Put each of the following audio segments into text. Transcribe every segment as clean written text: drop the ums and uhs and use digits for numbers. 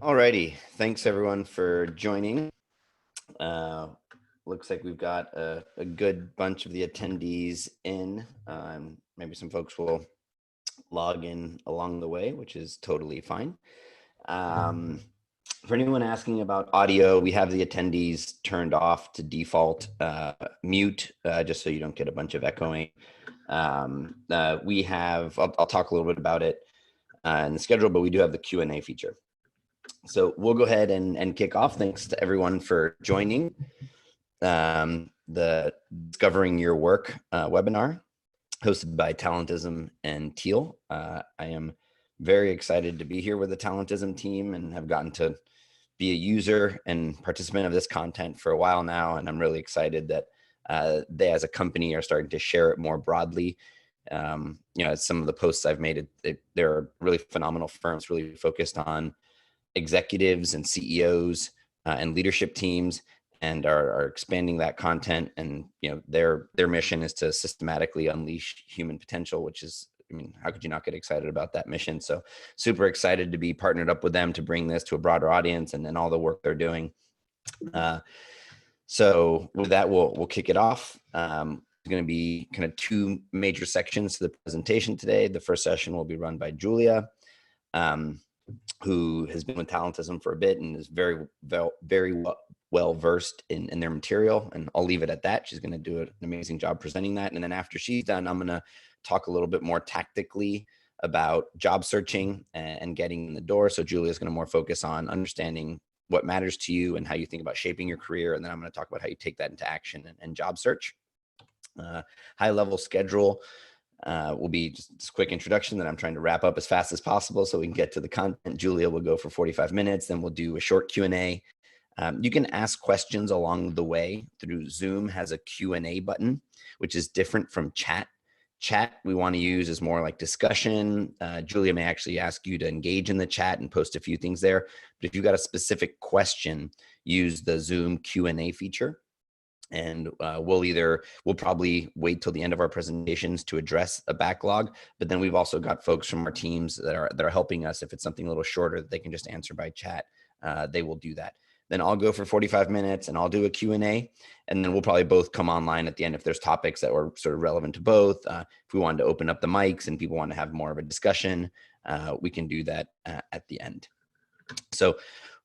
Alrighty, thanks everyone for joining. Looks like we've got a good bunch of the attendees in. Maybe some folks will log in along the way, which is totally fine. For anyone asking about audio, we have the attendees turned off to default mute, just so you don't get a bunch of echoing. We have, I'll talk a little bit about it in the schedule, but we do have the Q&A feature. So we'll go ahead and kick off. Thanks to everyone for joining the Discovering Your Work webinar hosted by Talentism and Teal. I am very excited to be here with the Talentism team and have gotten to be a user and participant of this content for a while now. And I'm really excited that they as a company are starting to share it more broadly. Some of the posts I've made, they're really phenomenal firms, really focused on executives and CEOs and leadership teams, and are expanding that content. And their mission is to systematically unleash human potential, which is, how could you not get excited about that mission? So super excited to be partnered up with them to bring this to a broader audience and all the work they're doing. So with that, we'll kick it off. There's going to be kind of two major sections to the presentation today. The first session will be run by Julia, who has been with Talentism for a bit and is very well versed in their material. And I'll leave it at that. She's going to do an amazing job presenting that. And then after she's done, I'm going to talk a little bit more tactically about job searching and getting in the door. So Julia's going to more focus on understanding what matters to you and how you think about shaping your career. And then I'm going to talk about how you take that into action and job search. High level schedule will be just a quick introduction that I'm trying to wrap up as fast as possible so we can get to the content. Julia will go for 45 minutes. Then we'll do a short Q&A. You can ask questions along the way through Zoom has a Q&A button, which is different from chat. Chat we want to use is more like discussion. Julia may actually ask you to engage in the chat and post a few things there. But if you've got a specific question, use the Zoom Q&A feature. And we'll probably wait till the end of our presentations to address a backlog. But then we've also got folks from our teams that are helping us. If it's something a little shorter that they can just answer by chat, they will do that. Then I'll go for 45 minutes and I'll do a Q&A. And then we'll probably both come online at the end if there's topics that were sort of relevant to both. If we wanted to open up the mics and people want to have more of a discussion, we can do that at the end. So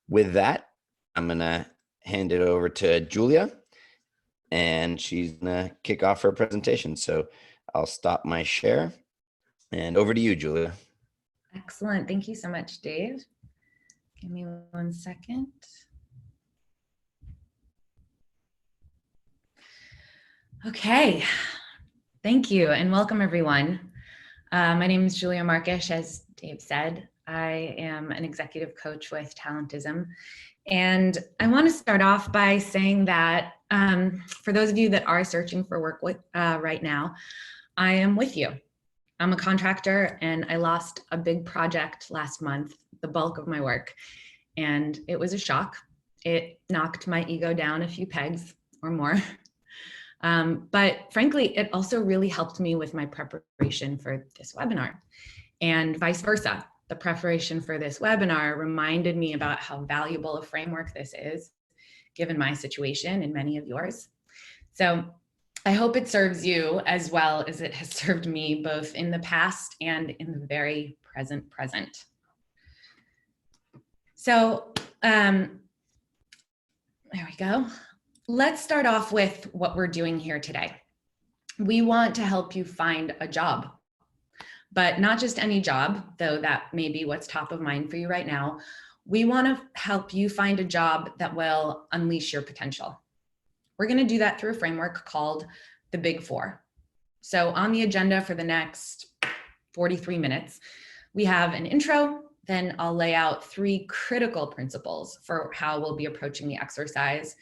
with that, I'm going to hand it over to Julia, and she's going to kick off her presentation. So I'll stop my share and over to you, Julia. Excellent. Thank you so much, Dave. Give me 1 second. Okay, thank you and welcome everyone. My name is Julia Markish, as Dave said. I am an executive coach with Talentism. And I want to start off by saying that for those of you that are searching for work right now, I am with you. I'm a contractor and I lost a big project last month, the bulk of my work, and it was a shock. It knocked my ego down a few pegs or more. But frankly, it also really helped me with my preparation for this webinar, and vice versa. The preparation for this webinar reminded me about how valuable a framework this is, given my situation and many of yours. So I hope it serves you as well as it has served me, both in the past and in the very present. So there we go. Let's start off with what we're doing here today. We want to help you find a job, but not just any job, though that may be what's top of mind for you right now. We want to help you find a job that will unleash your potential. We're going to do that through a framework called the Big Four. So on the agenda for the next 43 minutes, we have an intro, then I'll lay out 3 critical principles for how we'll be approaching the exercise.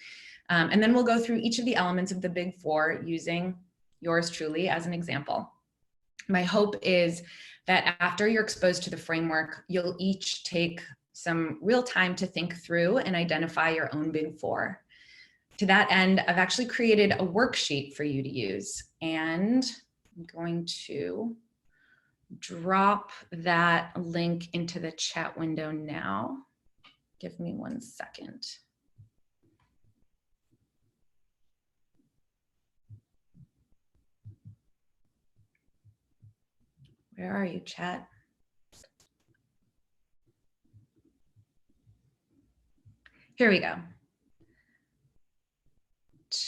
And then we'll go through each of the elements of the Big Four using yours truly as an example. My hope is that after you're exposed to the framework, you'll each take some real time to think through and identify your own Big Four. To that end, I've actually created a worksheet for you to use, and I'm going to drop that link into the chat window now. Give me 1 second. Where are you, chat? Here we go.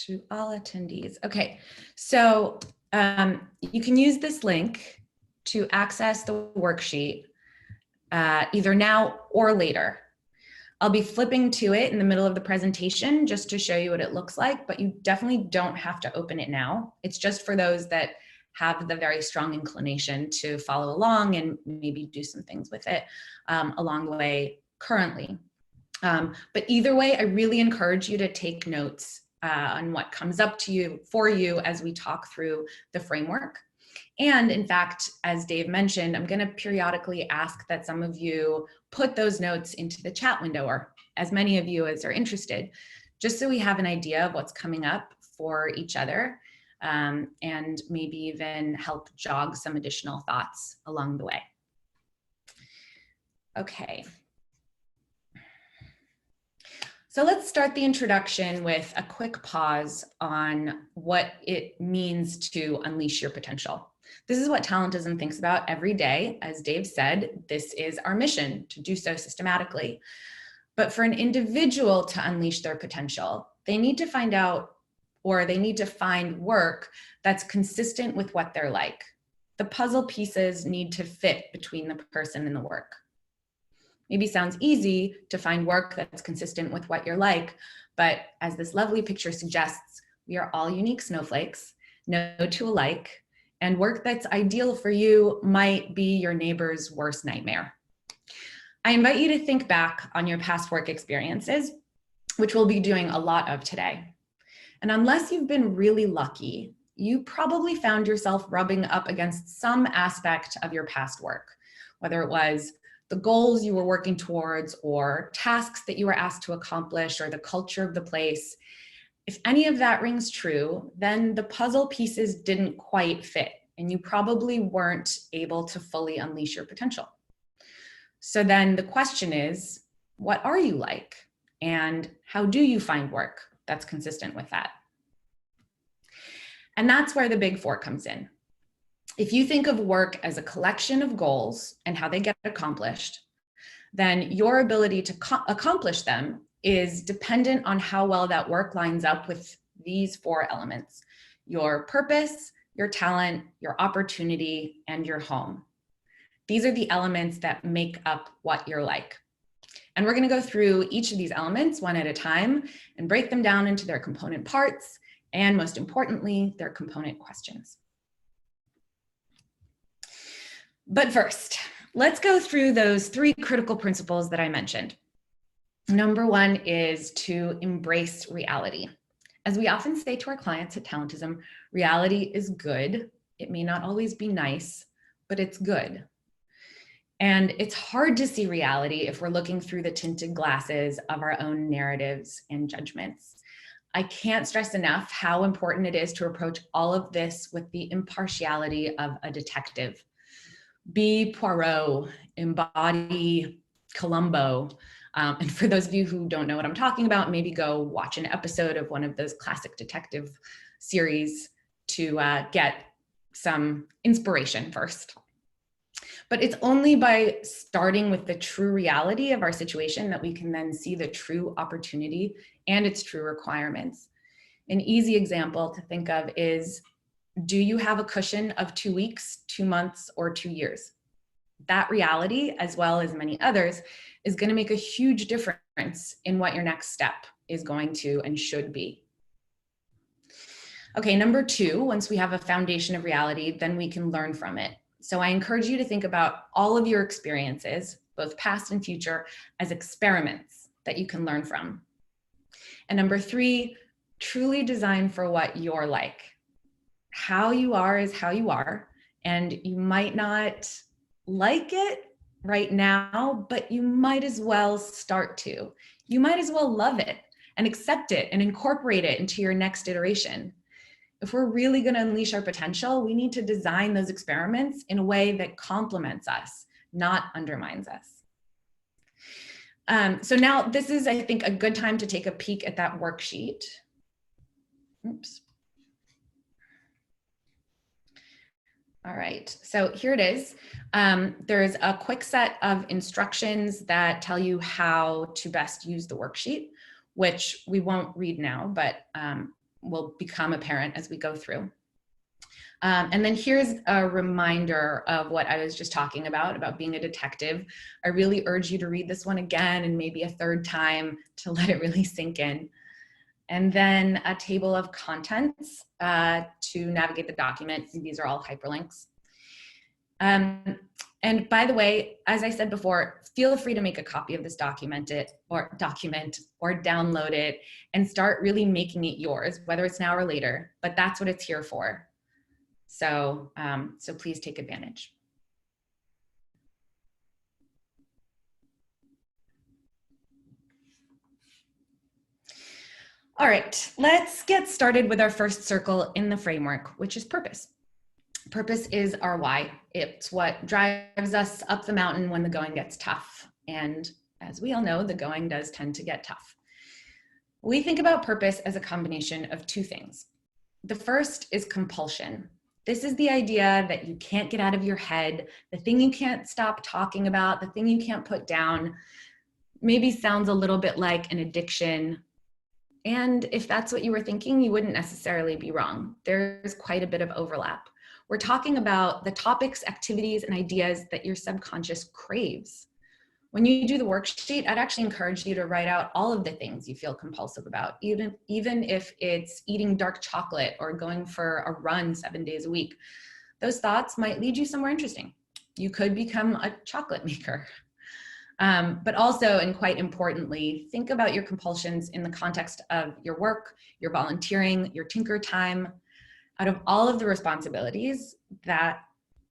To all attendees. Okay, so you can use this link to access the worksheet either now or later. I'll be flipping to it in the middle of the presentation just to show you what it looks like, but you definitely don't have to open it now. It's just for those that have the very strong inclination to follow along and maybe do some things with it along the way currently. But either way, I really encourage you to take notes on what comes up to you for you as we talk through the framework. And in fact, as Dave mentioned, I'm going to periodically ask that some of you put those notes into the chat window, or as many of you as are interested, just so we have an idea of what's coming up for each other, and maybe even help jog some additional thoughts along the way. Okay. So let's start the introduction with a quick pause on what it means to unleash your potential. This is what Talentism thinks about every day. As Dave said, this is our mission to do so systematically. But for an individual to unleash their potential, they need to find out, or they need to find work that's consistent with what they're like. The puzzle pieces need to fit between the person and the work. Maybe sounds easy to find work that's consistent with what you're like, but as this lovely picture suggests, we are all unique snowflakes, no two alike, and work that's ideal for you might be your neighbor's worst nightmare. I invite you to think back on your past work experiences, which we'll be doing a lot of today. And unless you've been really lucky, you probably found yourself rubbing up against some aspect of your past work, whether it was the goals you were working towards or tasks that you were asked to accomplish or the culture of the place. If any of that rings true, then the puzzle pieces didn't quite fit and you probably weren't able to fully unleash your potential. So then the question is, what are you like? And how do you find work that's consistent with that? And that's where the big four comes in. If you think of work as a collection of goals and how they get accomplished, then your ability to accomplish them is dependent on how well that work lines up with these four elements: your purpose, your talent, your opportunity, and your home. These are the elements that make up what you're like. And we're going to go through each of these elements one at a time and break them down into their component parts and, most importantly, their component questions. But first, let's go through those three critical principles that I mentioned. Number one is to embrace reality. As we often say to our clients at Talentism, reality is good. It may not always be nice, but it's good. And it's hard to see reality if we're looking through the tinted glasses of our own narratives and judgments. I can't stress enough how important it is to approach all of this with the impartiality of a detective. Be Poirot, embody Columbo. And for those of you who don't know what I'm talking about, maybe go watch an episode of one of those classic detective series to get some inspiration first. But it's only by starting with the true reality of our situation that we can then see the true opportunity and its true requirements. An easy example to think of is, do you have a cushion of 2 weeks, 2 months, or 2 years? That reality, as well as many others, is going to make a huge difference in what your next step is going to and should be. Okay, number two, once we have a foundation of reality, then we can learn from it. So I encourage you to think about all of your experiences, both past and future, as experiments that you can learn from. And number three, truly design for what you're like. How you are is how you are, and you might not like it right now, but you might as well start to. You might as well love it and accept it and incorporate it into your next iteration. If we're really going to unleash our potential, we need to design those experiments in a way that complements us, not undermines us. So now this is, I think, a good time to take a peek at that worksheet. Oops. All right, so here it is. There's a quick set of instructions that tell you how to best use the worksheet, which we won't read now, but will become apparent as we go through. And then here's a reminder of what I was just talking about being a detective. I really urge you to read this one again and maybe a third time to let it really sink in. And then a table of contents to navigate the document. These are all hyperlinks. And by the way, as I said before, feel free to make a copy of this document or download it and start really making it yours, whether it's now or later, but that's what it's here for. So, so please take advantage. All right, let's get started with our first circle in the framework, which is purpose. Purpose is our why. It's what drives us up the mountain when the going gets tough. And as we all know, the going does tend to get tough. We think about purpose as a combination of two things. The first is compulsion. This is the idea that you can't get out of your head, the thing you can't stop talking about, the thing you can't put down. Maybe sounds a little bit like an addiction. And if that's what you were thinking, you wouldn't necessarily be wrong. There's quite a bit of overlap. We're talking about the topics, activities, and ideas that your subconscious craves. When you do the worksheet, I'd actually encourage you to write out all of the things you feel compulsive about, even if it's eating dark chocolate or going for a run 7 days a week. Those thoughts might lead you somewhere interesting. You could become a chocolate maker. But also, and quite importantly, think about your compulsions in the context of your work, your volunteering, your tinker time. Out of all of the responsibilities that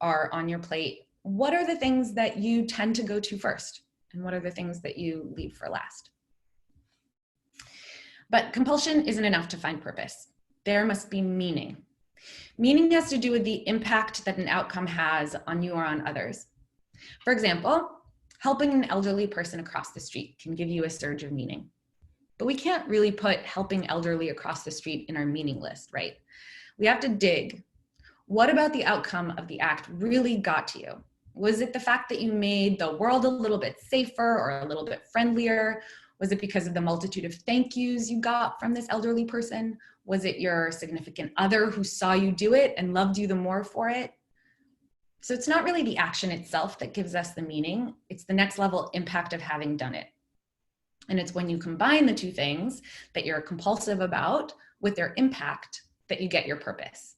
are on your plate, what are the things that you tend to go to first? And what are the things that you leave for last? But compulsion isn't enough to find purpose. There must be meaning. Meaning has to do with the impact that an outcome has on you or on others. For example, helping an elderly person across the street can give you a surge of meaning. But we can't really put helping elderly across the street in our meaning list, right? We have to dig. What about the outcome of the act really got to you? Was it the fact that you made the world a little bit safer or a little bit friendlier? Was it because of the multitude of thank yous you got from this elderly person? Was it your significant other who saw you do it and loved you the more for it? So it's not really the action itself that gives us the meaning. It's the next level impact of having done it. And it's when you combine the two things that you're compulsive about with their impact that you get your purpose.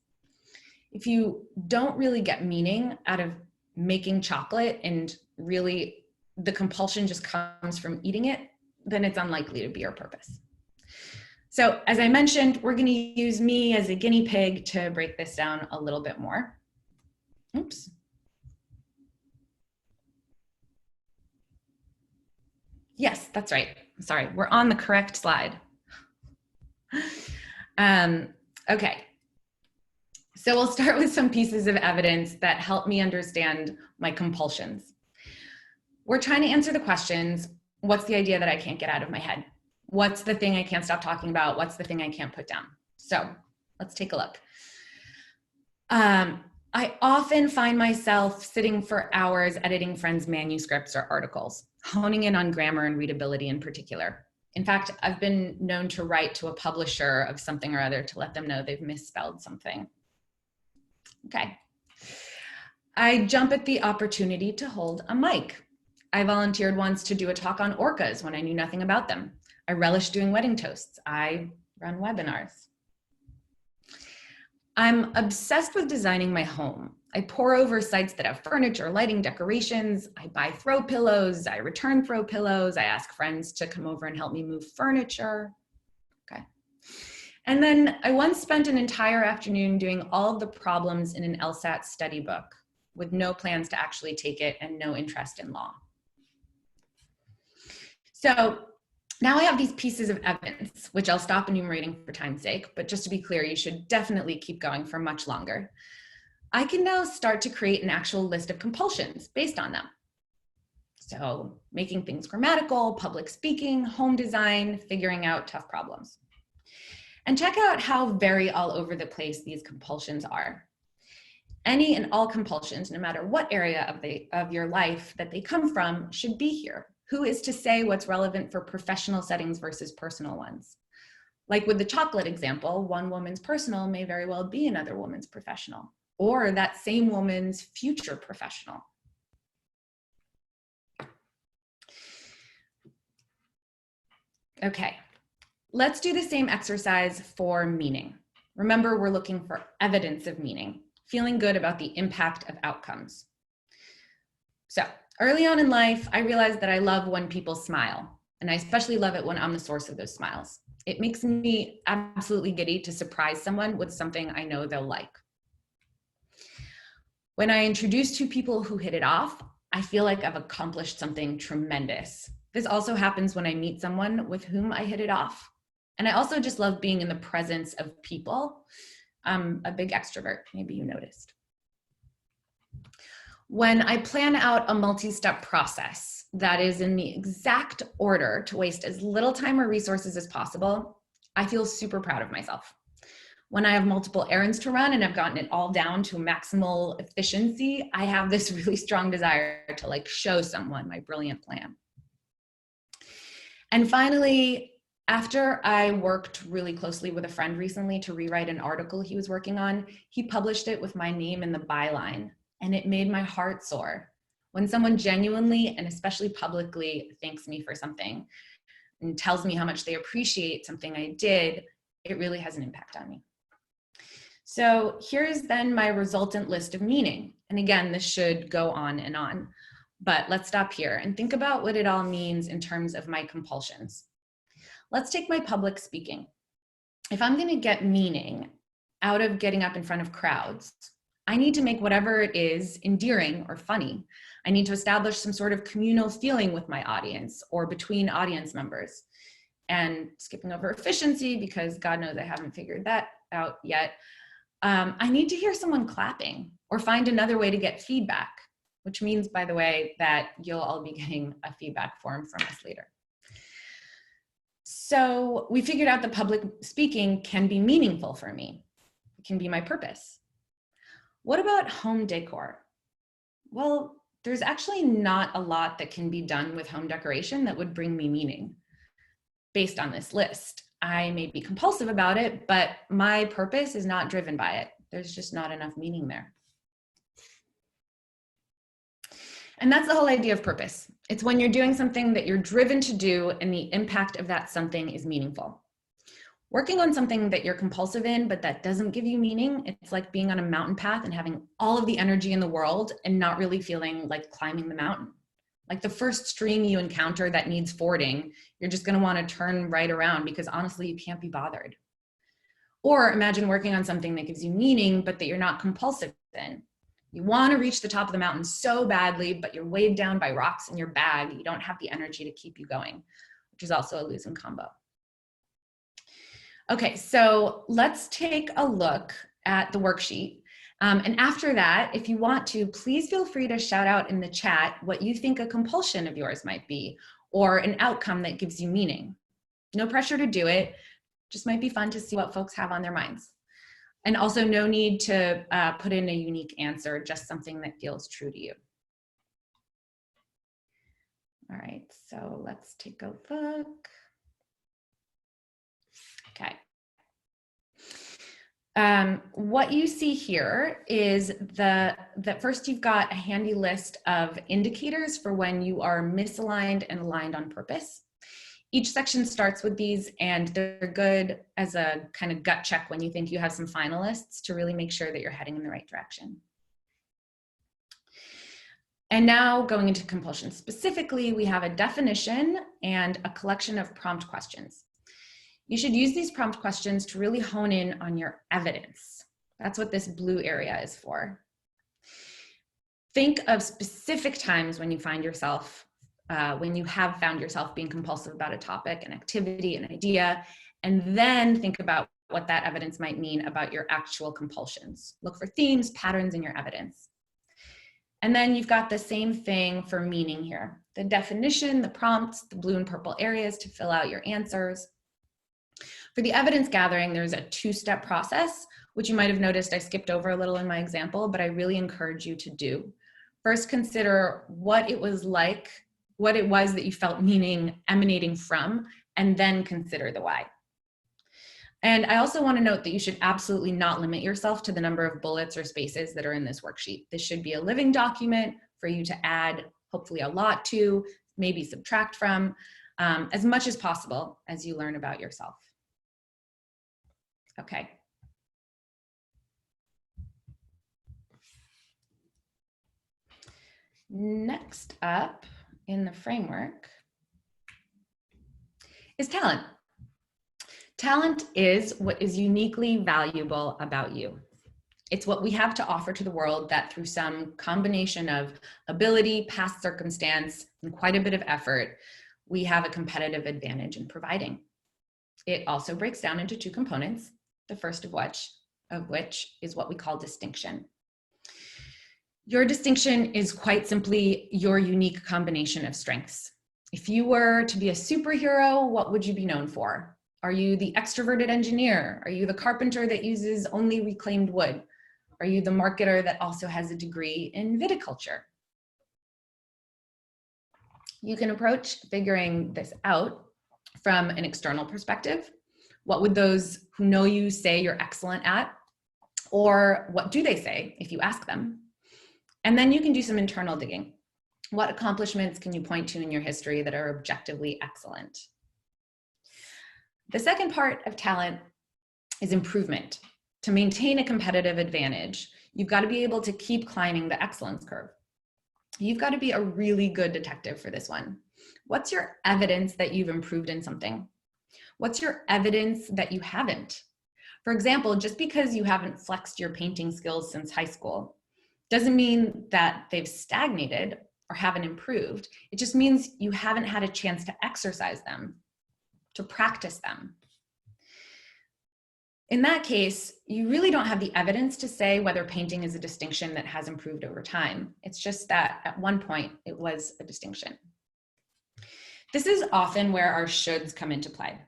If you don't really get meaning out of making chocolate and really the compulsion just comes from eating it, then it's unlikely to be your purpose. So as I mentioned, we're going to use me as a guinea pig to break this down a little bit more. Oops. Yes, that's right. Sorry, we're on the correct slide. Okay. So we'll start with some pieces of evidence that help me understand my compulsions. We're trying to answer the questions, what's the idea that I can't get out of my head? What's the thing I can't stop talking about? What's the thing I can't put down? So let's take a look. I often find myself sitting for hours editing friends' manuscripts or articles, honing in on grammar and readability in particular. In fact, I've been known to write to a publisher of something or other to let them know they've misspelled something. Okay. I jump at the opportunity to hold a mic. I volunteered once to do a talk on orcas when I knew nothing about them. I relish doing wedding toasts. I run webinars. I'm obsessed with designing my home. I pore over sites that have furniture, lighting, decorations. I buy throw pillows. I return throw pillows. I ask friends to come over and help me move furniture. Okay. And then I once spent an entire afternoon doing all of the problems in an LSAT study book with no plans to actually take it and no interest in law. So now I have these pieces of evidence, which I'll stop enumerating for time's sake, but just to be clear, you should definitely keep going for much longer. I can now start to create an actual list of compulsions based on them. So making things grammatical, public speaking, home design, figuring out tough problems. And check out how very all over the place these compulsions are. Any and all compulsions, no matter what area of your life that they come from, should be here. Who is to say what's relevant for professional settings versus personal ones? Like with the chocolate example, one woman's personal may very well be another woman's professional, or that same woman's future professional. Okay, let's do the same exercise for meaning. Remember, we're looking for evidence of meaning, feeling good about the impact of outcomes. So early on in life, I realized that I love when people smile, and I especially love it when I'm the source of those smiles. It makes me absolutely giddy to surprise someone with something I know they'll like. When I introduce two people who hit it off, I feel like I've accomplished something tremendous. This also happens when I meet someone with whom I hit it off. And I also just love being in the presence of people. I'm a big extrovert, maybe you noticed. When I plan out a multi-step process that is in the exact order to waste as little time or resources as possible, I feel super proud of myself. When I have multiple errands to run and I've gotten it all down to maximal efficiency, I have this really strong desire to like show someone my brilliant plan. And finally, after I worked really closely with a friend recently to rewrite an article he was working on, he published it with my name in the byline, and it made my heart soar. When someone genuinely and especially publicly thanks me for something and tells me how much they appreciate something I did, it really has an impact on me. So here's then my resultant list of meaning. And again, this should go on, but let's stop here and think about what it all means in terms of my compulsions. Let's take my public speaking. If I'm going to get meaning out of getting up in front of crowds, I need to make whatever it is endearing or funny. I need to establish some sort of communal feeling with my audience or between audience members. And skipping over efficiency, because God knows I haven't figured that out yet, I need to hear someone clapping or find another way to get feedback, which means, by the way, that you'll all be getting a feedback form from us later. So we figured out that public speaking can be meaningful for me. It can be my purpose. What about home decor? Well, there's actually not a lot that can be done with home decoration that would bring me meaning based on this list. I may be compulsive about it, but my purpose is not driven by it. There's just not enough meaning there. And that's the whole idea of purpose. It's when you're doing something that you're driven to do and the impact of that something is meaningful. Working on something that you're compulsive in, but that doesn't give you meaning, it's like being on a mountain path and having all of the energy in the world and not really feeling like climbing the mountain. Like the first stream you encounter that needs fording, you're just going to want to turn right around because honestly, you can't be bothered. Or imagine working on something that gives you meaning, but that you're not compulsive in. You want to reach the top of the mountain so badly, but you're weighed down by rocks in your bag. You don't have the energy to keep you going, which is also a losing combo. Okay, so let's take a look at the worksheet. And after that, if you want to, please feel free to shout out in the chat what you think a compulsion of yours might be, or an outcome that gives you meaning. No pressure to do it, just might be fun to see what folks have on their minds. And also no need to put in a unique answer, just something that feels true to you. All right, so let's take a look. Okay. What you see here is that first you've got a handy list of indicators for when you are misaligned and aligned on purpose. Each section starts with these, and they're good as a kind of gut check when you think you have some finalists to really make sure that you're heading in the right direction. And now going into compulsion specifically, we have a definition and a collection of prompt questions. You should use these prompt questions to really hone in on your evidence. That's what this blue area is for. Think of specific times when you find yourself, when you have found yourself being compulsive about a topic, an activity, an idea, and then think about what that evidence might mean about your actual compulsions. Look for themes, patterns in your evidence. And then you've got the same thing for meaning here. The definition, the prompts, the blue and purple areas to fill out your answers. For the evidence gathering, there's a two-step process, which you might have noticed I skipped over a little in my example, but I really encourage you to do. First, consider what it was like, what it was that you felt meaning emanating from, and then consider the why. And I also want to note that you should absolutely not limit yourself to the number of bullets or spaces that are in this worksheet. This should be a living document for you to add, hopefully a lot to, maybe subtract from, as much as possible as you learn about yourself. Okay. Next up in the framework is talent. Talent is what is uniquely valuable about you. It's what we have to offer to the world that through some combination of ability, past circumstance, and quite a bit of effort, we have a competitive advantage in providing. It also breaks down into two components, the first of which is what we call distinction. Your distinction is quite simply your unique combination of strengths. If you were to be a superhero, what would you be known for? Are you the extroverted engineer? Are you the carpenter that uses only reclaimed wood? Are you the marketer that also has a degree in viticulture? You can approach figuring this out from an external perspective. What would those who know you say you're excellent at? Or what do they say if you ask them? And then you can do some internal digging. What accomplishments can you point to in your history that are objectively excellent? The second part of talent is improvement. To maintain a competitive advantage, you've got to be able to keep climbing the excellence curve. You've got to be a really good detective for this one. What's your evidence that you've improved in something? What's your evidence that you haven't? For example, just because you haven't flexed your painting skills since high school doesn't mean that they've stagnated or haven't improved. It just means you haven't had a chance to exercise them, to practice them. In that case, you really don't have the evidence to say whether painting is a distinction that has improved over time. It's just that at one point it was a distinction. This is often where our shoulds come into play.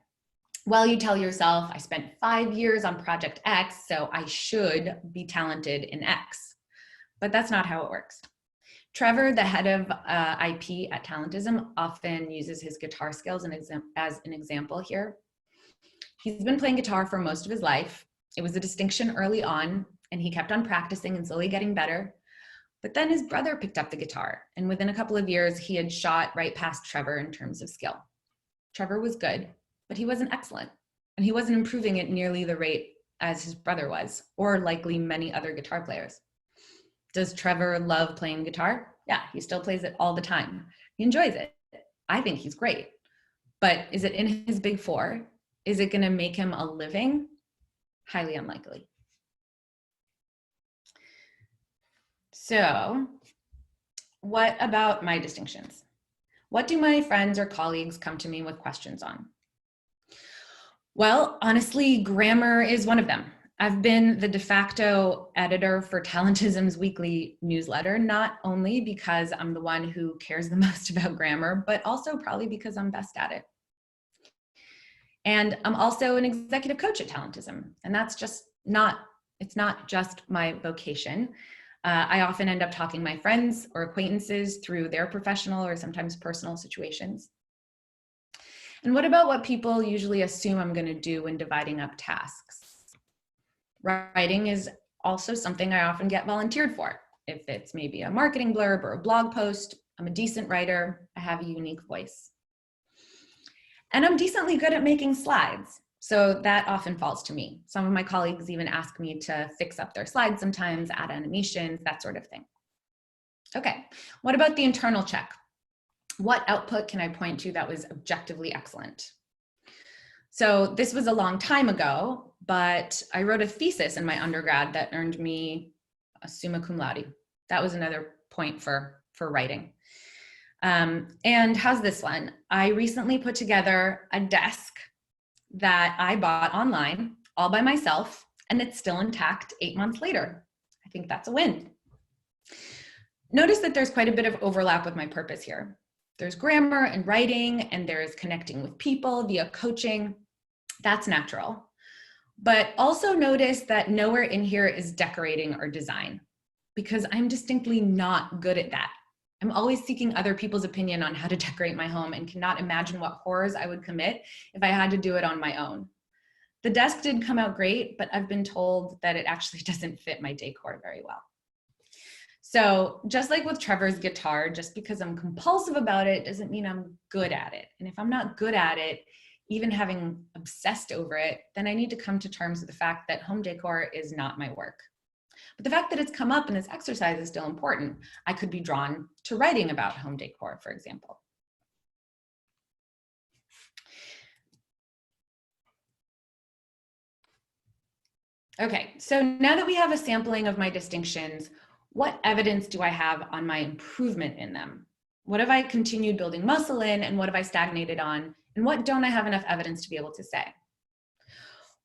Well, you tell yourself, I spent 5 years on project X, so I should be talented in X. But that's not how it works. Trevor, the head of IP at Talentism, often uses his guitar skills as an example here. He's been playing guitar for most of his life. It was a distinction early on, and he kept on practicing and slowly getting better. But then his brother picked up the guitar, and within a couple of years, he had shot right past Trevor in terms of skill. Trevor was good, but he wasn't excellent, and he wasn't improving at nearly the rate as his brother was, or likely many other guitar players. Does Trevor love playing guitar? Yeah, he still plays it all the time. He enjoys it. I think he's great. But is it in his big four? Is it going to make him a living? Highly unlikely. So, what about my distinctions? What do my friends or colleagues come to me with questions on? Well, honestly, grammar is one of them. I've been the de facto editor for Talentism's weekly newsletter, not only because I'm the one who cares the most about grammar, but also probably because I'm best at it. And I'm also an executive coach at Talentism, and it's not just my vocation. I often end up talking my friends or acquaintances through their professional or sometimes personal situations. And what about what people usually assume I'm going to do when dividing up tasks? Writing is also something I often get volunteered for. If it's maybe a marketing blurb or a blog post, I'm a decent writer, I have a unique voice. And I'm decently good at making slides, so that often falls to me. Some of my colleagues even ask me to fix up their slides sometimes, add animations, that sort of thing. Okay, what about the internal check? What output can I point to that was objectively excellent? So this was a long time ago, but I wrote a thesis in my undergrad that earned me a summa cum laude. That was another point for writing. And how's this one? I recently put together a desk that I bought online all by myself, and it's still intact 8 months later. I think that's a win. Notice that there's quite a bit of overlap with my purpose here. There's grammar and writing, and there's connecting with people via coaching. That's natural. But also notice that nowhere in here is decorating or design, because I'm distinctly not good at that. I'm always seeking other people's opinion on how to decorate my home and cannot imagine what horrors I would commit if I had to do it on my own. The desk did come out great, but I've been told that it actually doesn't fit my decor very well. So just like with Trevor's guitar, just because I'm compulsive about it doesn't mean I'm good at it. And if I'm not good at it, even having obsessed over it, then I need to come to terms with the fact that home decor is not my work. But the fact that it's come up in this exercise is still important. I could be drawn to writing about home decor, for example. Okay, so now that we have a sampling of my distinctions, what evidence do I have on my improvement in them? What have I continued building muscle in, and what have I stagnated on? And what don't I have enough evidence to be able to say?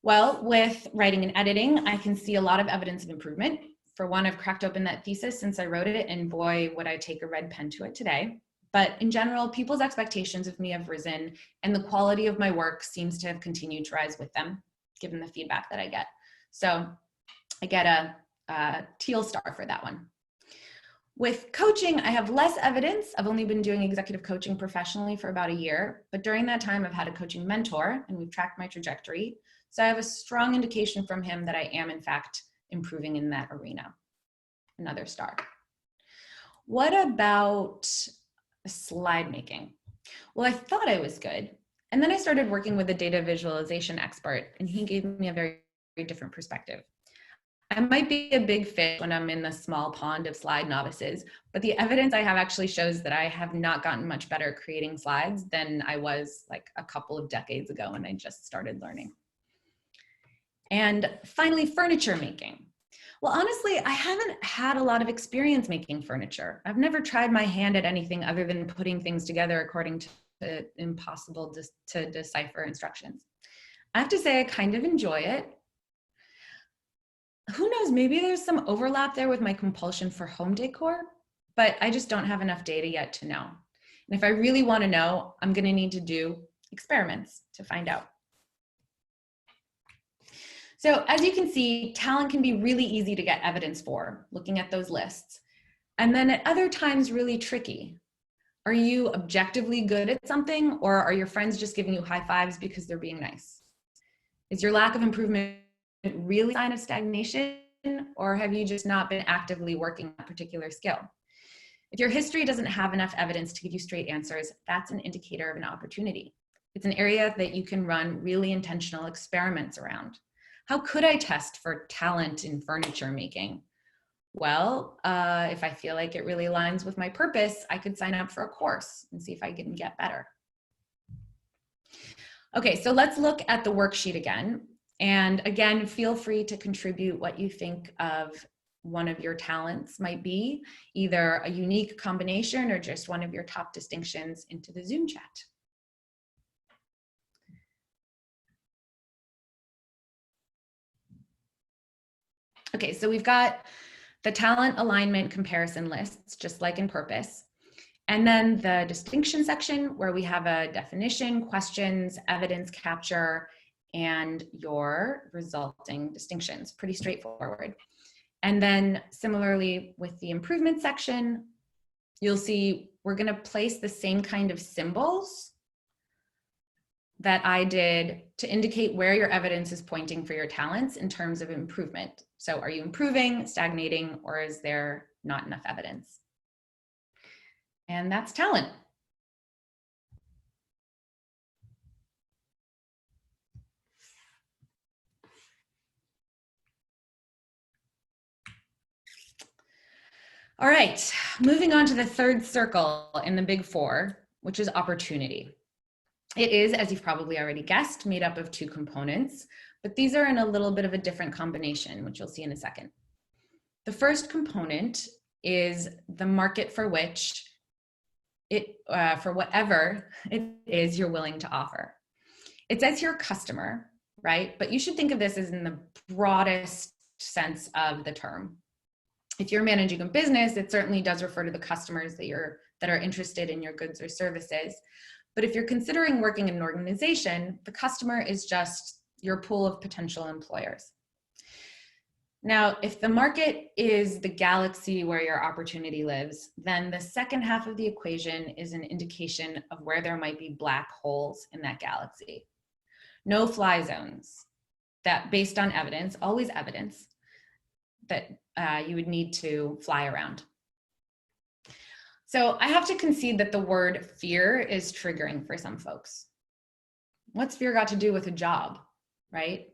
Well, with writing and editing, I can see a lot of evidence of improvement. For one, I've cracked open that thesis since I wrote it, and boy, would I take a red pen to it today. But in general, people's expectations of me have risen, and the quality of my work seems to have continued to rise with them, given the feedback that I get. So I get a Teal star for that one. With coaching, I have less evidence. I've only been doing executive coaching professionally for about a year, but during that time I've had a coaching mentor and we've tracked my trajectory. So I have a strong indication from him that I am in fact improving in that arena. Another star. What about slide making? Well, I thought I was good. And then I started working with a data visualization expert and he gave me a very, very different perspective. I might be a big fish when I'm in the small pond of slide novices, but the evidence I have actually shows that I have not gotten much better at creating slides than I was like a couple of decades ago when I just started learning. And finally, furniture making. Well, honestly, I haven't had a lot of experience making furniture. I've never tried my hand at anything other than putting things together according to impossible to decipher instructions. I have to say I kind of enjoy it. Who knows, maybe there's some overlap there with my compulsion for home decor, but I just don't have enough data yet to know. And if I really want to know, I'm going to need to do experiments to find out. So as you can see, talent can be really easy to get evidence for, looking at those lists. And then at other times, really tricky. Are you objectively good at something, or are your friends just giving you high fives because they're being nice? Is your lack of improvement really a sign of stagnation, or have you just not been actively working a particular skill? If your history doesn't have enough evidence to give you straight answers, that's an indicator of an opportunity. It's an area that you can run really intentional experiments around. How could I test for talent in furniture making? Well, if I feel like it really aligns with my purpose, I could sign up for a course and see if I can get better. Okay, so let's look at the worksheet again. And again, feel free to contribute what you think of one of your talents might be, either a unique combination or just one of your top distinctions into the Zoom chat. Okay, so we've got the talent alignment comparison lists, just like in purpose. And then the distinction section where we have a definition, questions, evidence capture, and your resulting distinctions. Pretty straightforward. And then similarly with the improvement section, you'll see we're going to place the same kind of symbols that I did to indicate where your evidence is pointing for your talents in terms of improvement. So are you improving, stagnating, or is there not enough evidence? And that's talent. All right, moving on to the third circle in the big four, which is opportunity. It is, as you've probably already guessed, made up of two components, but these are in a little bit of a different combination, which you'll see in a second. The first component is the market for which for whatever it is you're willing to offer. It says here customer, right? But you should think of this as in the broadest sense of the term. If you're managing a business, it certainly does refer to the customers that are interested in your goods or services. But if you're considering working in an organization, the customer is just your pool of potential employers. Now, if the market is the galaxy where your opportunity lives, then the second half of the equation is an indication of where there might be black holes in that galaxy. No fly zones that, based on evidence, always evidence, that you would need to fly around. So I have to concede that the word fear is triggering for some folks. What's fear got to do with a job, right?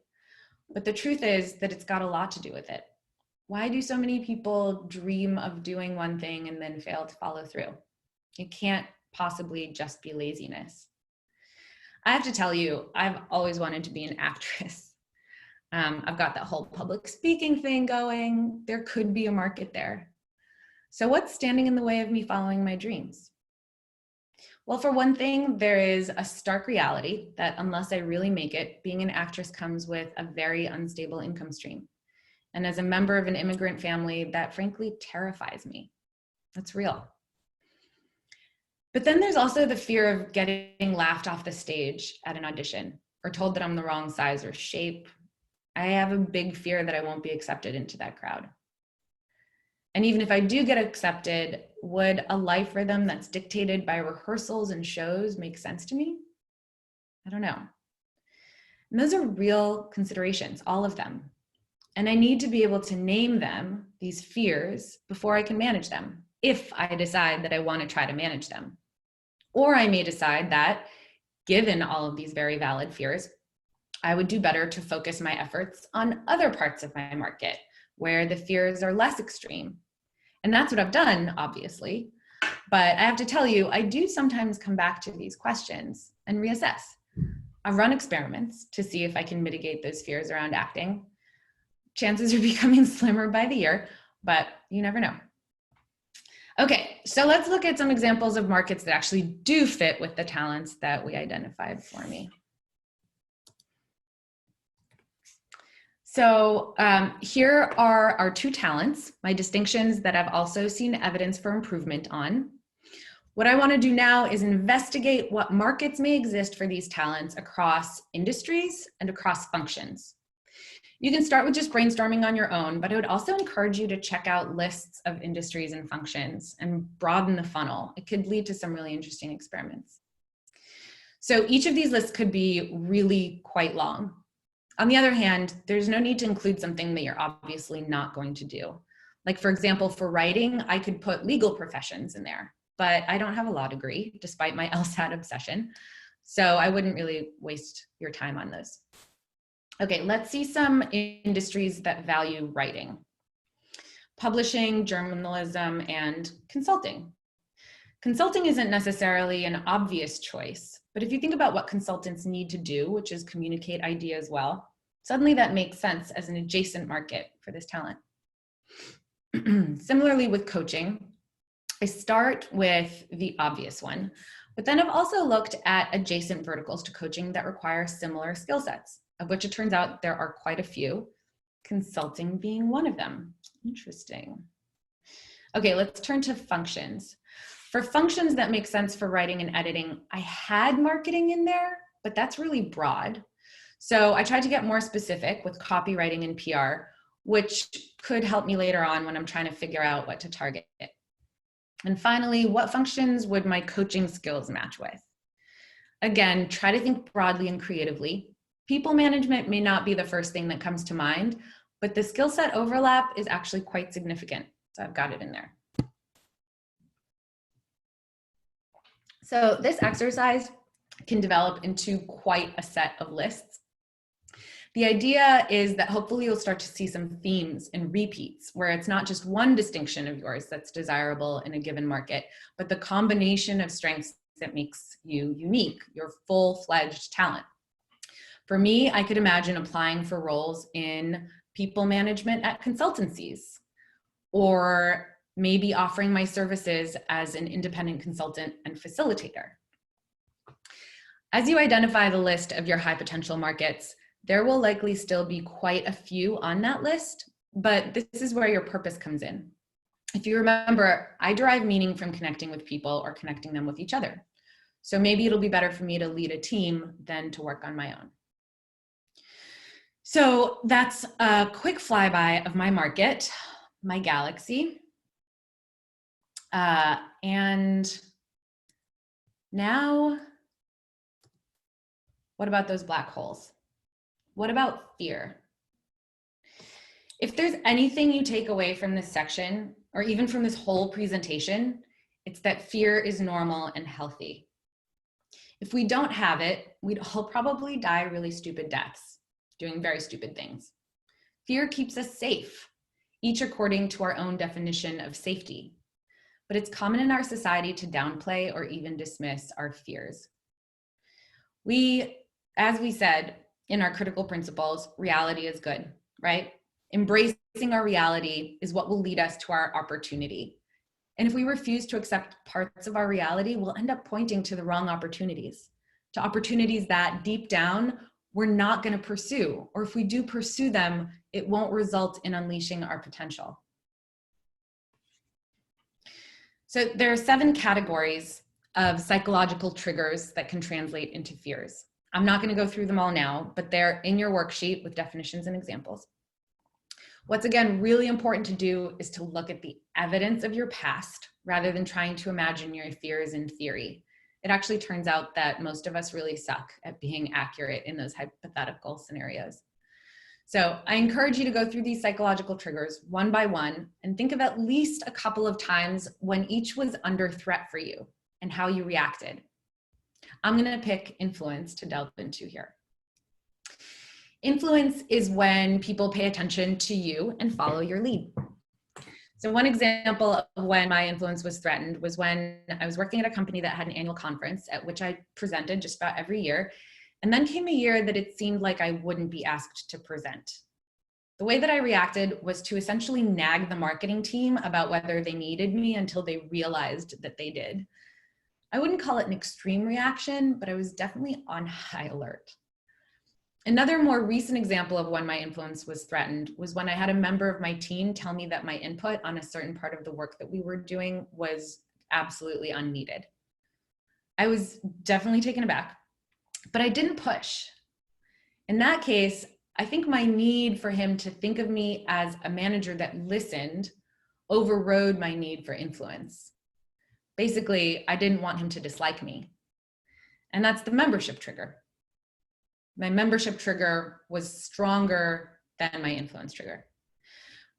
But the truth is that it's got a lot to do with it. Why do so many people dream of doing one thing and then fail to follow through? It can't possibly just be laziness. I have to tell you, I've always wanted to be an actress. I've got that whole public speaking thing going. There could be a market there. So what's standing in the way of me following my dreams? Well, for one thing, there is a stark reality that unless I really make it, being an actress comes with a very unstable income stream. And as a member of an immigrant family, that frankly terrifies me. That's real. But then there's also the fear of getting laughed off the stage at an audition or told that I'm the wrong size or shape. I have a big fear that I won't be accepted into that crowd. And even if I do get accepted, would a life rhythm that's dictated by rehearsals and shows make sense to me? I don't know. And those are real considerations, all of them. And I need to be able to name them, these fears, before I can manage them, if I decide that I want to try to manage them. Or I may decide that, given all of these very valid fears, I would do better to focus my efforts on other parts of my market where the fears are less extreme. And that's what I've done, obviously. But I have to tell you, I do sometimes come back to these questions and reassess. I've run experiments to see if I can mitigate those fears around acting. Chances are becoming slimmer by the year, but you never know. Okay, so let's look at some examples of markets that actually do fit with the talents that we identified for me. So here are our two talents, my distinctions that I've also seen evidence for improvement on. What I want to do now is investigate what markets may exist for these talents across industries and across functions. You can start with just brainstorming on your own, but I would also encourage you to check out lists of industries and functions and broaden the funnel. It could lead to some really interesting experiments. So each of these lists could be really quite long. On the other hand, there's no need to include something that you're obviously not going to do. Like, for example, for writing, I could put legal professions in there, but I don't have a law degree, despite my LSAT obsession. So I wouldn't really waste your time on those. Okay, let's see some industries that value writing. Publishing, journalism, and consulting. Consulting isn't necessarily an obvious choice, but if you think about what consultants need to do, which is communicate ideas well, suddenly that makes sense as an adjacent market for this talent. Similarly with coaching, I start with the obvious one, but then I've also looked at adjacent verticals to coaching that require similar skill sets, of which it turns out there are quite a few, consulting being one of them. Interesting. Okay, let's turn to functions. For functions that make sense for writing and editing, I had marketing in there, but that's really broad. So I tried to get more specific with copywriting and PR, which could help me later on when I'm trying to figure out what to target. And finally, what functions would my coaching skills match with? Again, try to think broadly and creatively. People management may not be the first thing that comes to mind, but the skill set overlap is actually quite significant. So I've got it in there. So this exercise can develop into quite a set of lists. The idea is that hopefully you'll start to see some themes and repeats where it's not just one distinction of yours that's desirable in a given market, but the combination of strengths that makes you unique, your full-fledged talent. For me, I could imagine applying for roles in people management at consultancies, or maybe offering my services as an independent consultant and facilitator. As you identify the list of your high potential markets, there will likely still be quite a few on that list, but this is where your purpose comes in. If you remember, I derive meaning from connecting with people or connecting them with each other. So maybe it'll be better for me to lead a team than to work on my own. So that's a quick flyby of my market, my galaxy. And now, what about those black holes? What about fear? If there's anything you take away from this section, or even from this whole presentation, it's that fear is normal and healthy. If we don't have it, we'd all probably die really stupid deaths, doing very stupid things. Fear keeps us safe, each according to our own definition of safety. But it's common in our society to downplay or even dismiss our fears. As we said in our critical principles, reality is good, right? Embracing our reality is what will lead us to our opportunity. And if we refuse to accept parts of our reality, we'll end up pointing to the wrong opportunities, to opportunities that deep down we're not going to pursue, or if we do pursue them, it won't result in unleashing our potential. So there are 7 categories of psychological triggers that can translate into fears. I'm not going to go through them all now, but they're in your worksheet with definitions and examples. What's again really important to do is to look at the evidence of your past rather than trying to imagine your fears in theory. It actually turns out that most of us really suck at being accurate in those hypothetical scenarios. So I encourage you to go through these psychological triggers one by one and think of at least a couple of times when each was under threat for you and how you reacted. I'm going to pick influence to delve into here. Influence is when people pay attention to you and follow your lead. So one example of when my influence was threatened was when I was working at a company that had an annual conference at which I presented just about every year. And then came a year that it seemed like I wouldn't be asked to present. The way that I reacted was to essentially nag the marketing team about whether they needed me until they realized that they did. I wouldn't call it an extreme reaction, but I was definitely on high alert. Another more recent example of when my influence was threatened was when I had a member of my team tell me that my input on a certain part of the work that we were doing was absolutely unneeded. I was definitely taken aback, but I didn't push. In that case, I think my need for him to think of me as a manager that listened overrode my need for influence. Basically, I didn't want him to dislike me. And that's the membership trigger. My membership trigger was stronger than my influence trigger.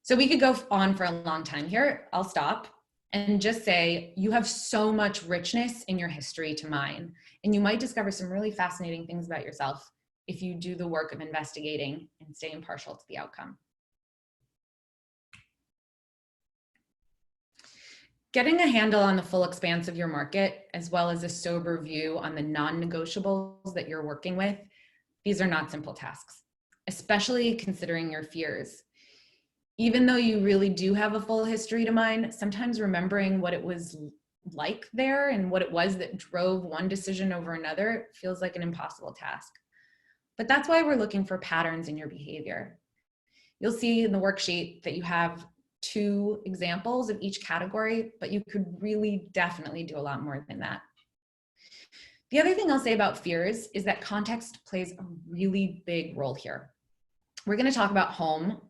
So we could go on for a long time here. I'll stop and just say, you have so much richness in your history to mine, and you might discover some really fascinating things about yourself if you do the work of investigating and stay impartial to the outcome. Getting a handle on the full expanse of your market, as well as a sober view on the non-negotiables that you're working with, these are not simple tasks, especially considering your fears. Even though you really do have a full history to mine, sometimes remembering what it was like there and what it was that drove one decision over another feels like an impossible task. But that's why we're looking for patterns in your behavior. You'll see in the worksheet that you have 2 examples of each category, but you could really definitely do a lot more than that. The other thing I'll say about fears is that context plays a really big role here. We're going to talk about home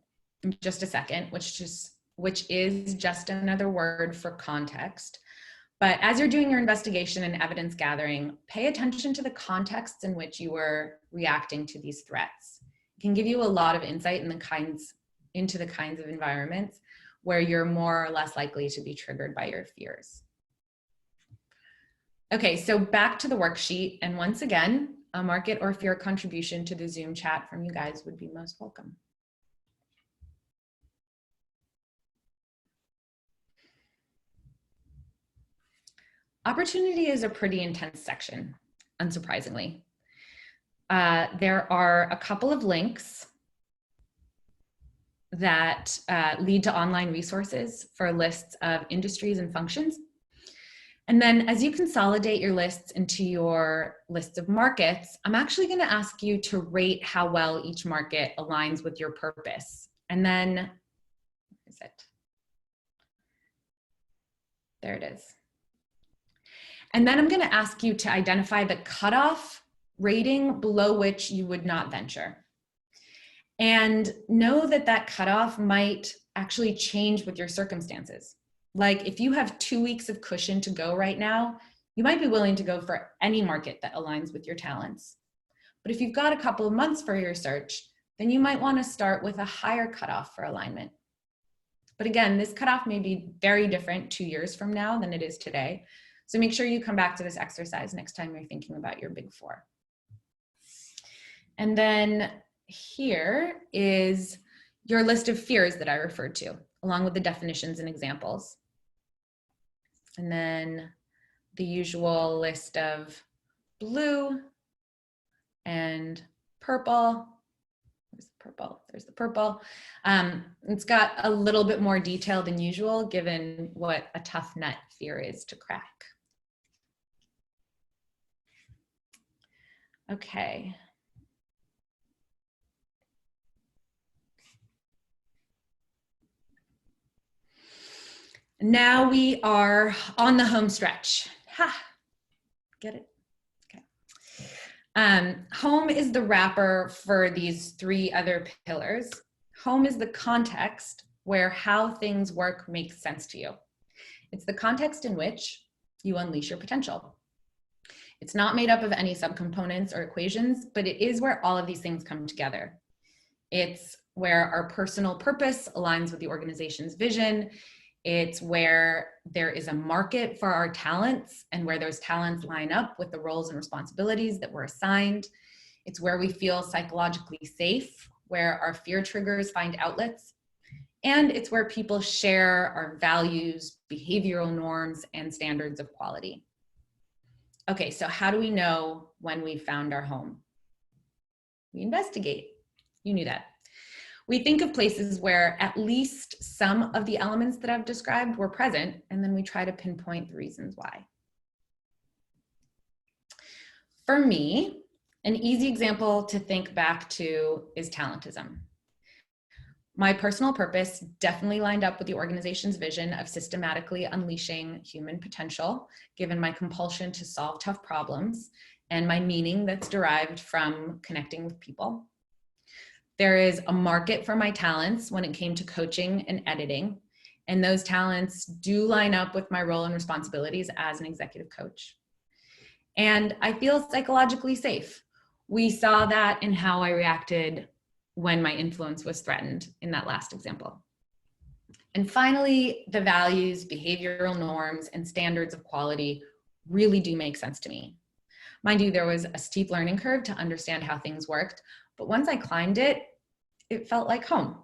in just a second, which is just another word for context. But as you're doing your investigation and evidence gathering, pay attention to the contexts in which you were reacting to these threats. It can give you a lot of insight into the kinds of environments where you're more or less likely to be triggered by your fears. Okay, so back to the worksheet. And once again, a market or fear contribution to the Zoom chat from you guys would be most welcome. Opportunity is a pretty intense section, unsurprisingly. There are a couple of links that lead to online resources for lists of industries and functions. And then as you consolidate your lists into your lists of markets, I'm actually going to ask you to rate how well each market aligns with your purpose. And then, where is it? There it is. And then I'm going to ask you to identify the cutoff rating below which you would not venture. And know that that cutoff might actually change with your circumstances. Like if you have 2 weeks of cushion to go right now, you might be willing to go for any market that aligns with your talents. But if you've got a couple of months for your search, then you might want to start with a higher cutoff for alignment. But again, this cutoff may be very different 2 years from now than it is today. So make sure you come back to this exercise next time you're thinking about your big four. And then here is your list of fears that I referred to, along with the definitions and examples. And then the usual list of blue and purple. There's the purple, there's the purple. It's got a little bit more detail than usual, given what a tough nut fear is to crack. Okay. Now we are on the home stretch. Ha, get it? Okay. Home is the wrapper for these 3 other pillars. Home is the context where how things work makes sense to you. It's the context in which you unleash your potential. It's not made up of any subcomponents or equations, but it is where all of these things come together. It's where our personal purpose aligns with the organization's vision. It's where there is a market for our talents and where those talents line up with the roles and responsibilities that we're assigned. It's where we feel psychologically safe, where our fear triggers find outlets. And it's where people share our values, behavioral norms, and standards of quality. Okay, so how do we know when we've found our home? We investigate. You knew that. We think of places where at least some of the elements that I've described were present, and then we try to pinpoint the reasons why. For me, an easy example to think back to is Talentism. My personal purpose definitely lined up with the organization's vision of systematically unleashing human potential, given my compulsion to solve tough problems and my meaning that's derived from connecting with people. There is a market for my talents when it came to coaching and editing, and those talents do line up with my role and responsibilities as an executive coach. And I feel psychologically safe. We saw that in how I reacted when my influence was threatened in that last example. And finally, the values, behavioral norms, and standards of quality really do make sense to me. Mind you, there was a steep learning curve to understand how things worked, but once I climbed it, it felt like home.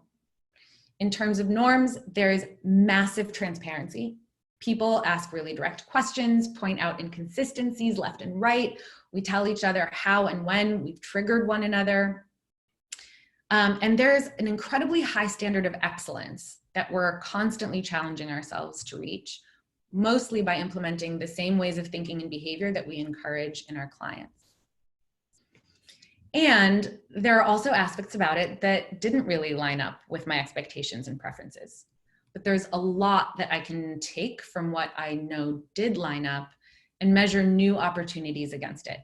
In terms of norms, there is massive transparency. People ask really direct questions, point out inconsistencies left and right. We tell each other how and when we've triggered one another. And there's an incredibly high standard of excellence that we're constantly challenging ourselves to reach, mostly by implementing the same ways of thinking and behavior that we encourage in our clients. And there are also aspects about it that didn't really line up with my expectations and preferences. But there's a lot that I can take from what I know did line up and measure new opportunities against it.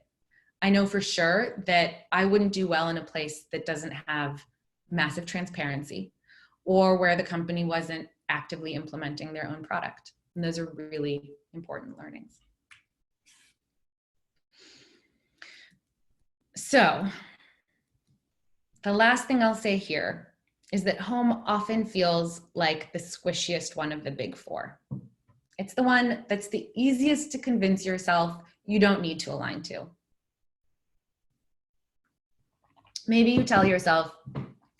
I know for sure that I wouldn't do well in a place that doesn't have massive transparency or where the company wasn't actively implementing their own product. And those are really important learnings. So the last thing I'll say here is that home often feels like the squishiest one of the big four. It's the one that's the easiest to convince yourself you don't need to align to. Maybe you tell yourself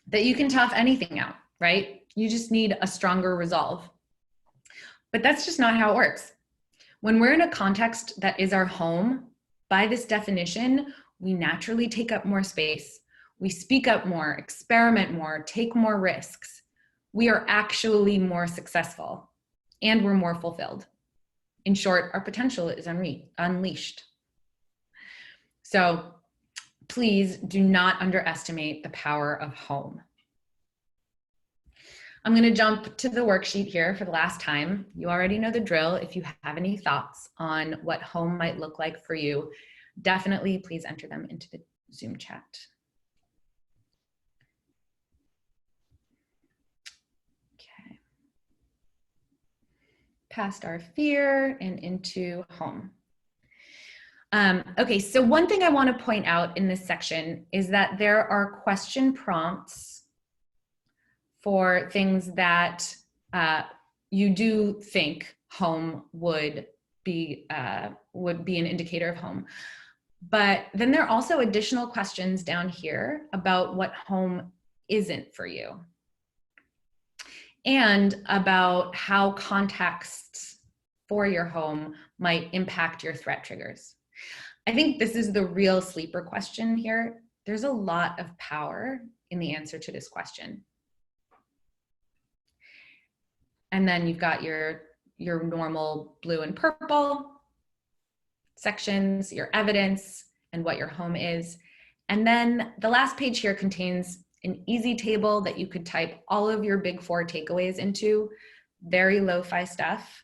that you can tough anything out, right? You just need a stronger resolve. But that's just not how it works. When we're in a context that is our home, by this definition, we naturally take up more space. We speak up more, experiment more, take more risks. We are actually more successful and we're more fulfilled. In short, our potential is unleashed. So please do not underestimate the power of home. I'm going to jump to the worksheet here for the last time. You already know the drill. If you have any thoughts on what home might look like for you, definitely please enter them into the Zoom chat. Okay. Past our fear and into home. Okay, so one thing I want to point out in this section is that there are question prompts for things that you do think home would be an indicator of home. But then there are also additional questions down here about what home isn't for you, and about how contexts for your home might impact your threat triggers. I think this is the real sleeper question here. There's a lot of power in the answer to this question. And then you've got your normal blue and purple sections, your evidence, and what your home is. And then the last page here contains an easy table that you could type all of your big 4 takeaways into. Very lo-fi stuff,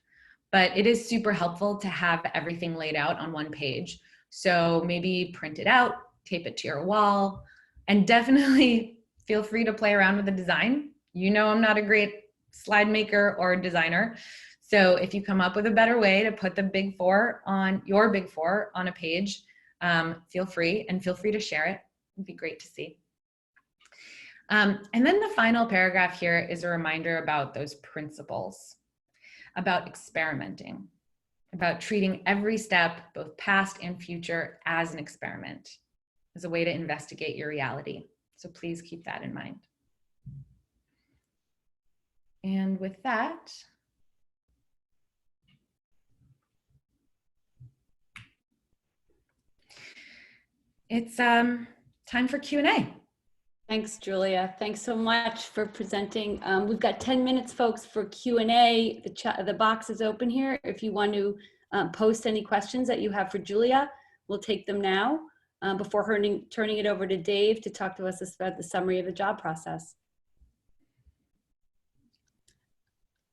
but it is super helpful to have everything laid out on one page. So maybe print it out, tape it to your wall, and definitely feel free to play around with the design. You know, I'm not a great slide maker or designer. So if you come up with a better way to put the big 4 on your big 4 on a page, feel free to share it. It'd be great to see. And then the final paragraph here is a reminder about those principles, about experimenting, about treating every step, both past and future, as an experiment, as a way to investigate your reality. So please keep that in mind. And with that, it's time for Q&A. Thanks, Julia. Thanks so much for presenting. We've got 10 minutes, folks, for Q&A. The box is open here. If you want to post any questions that you have for Julia, we'll take them now before turning it over to Dave to talk to us about the summary of the job process.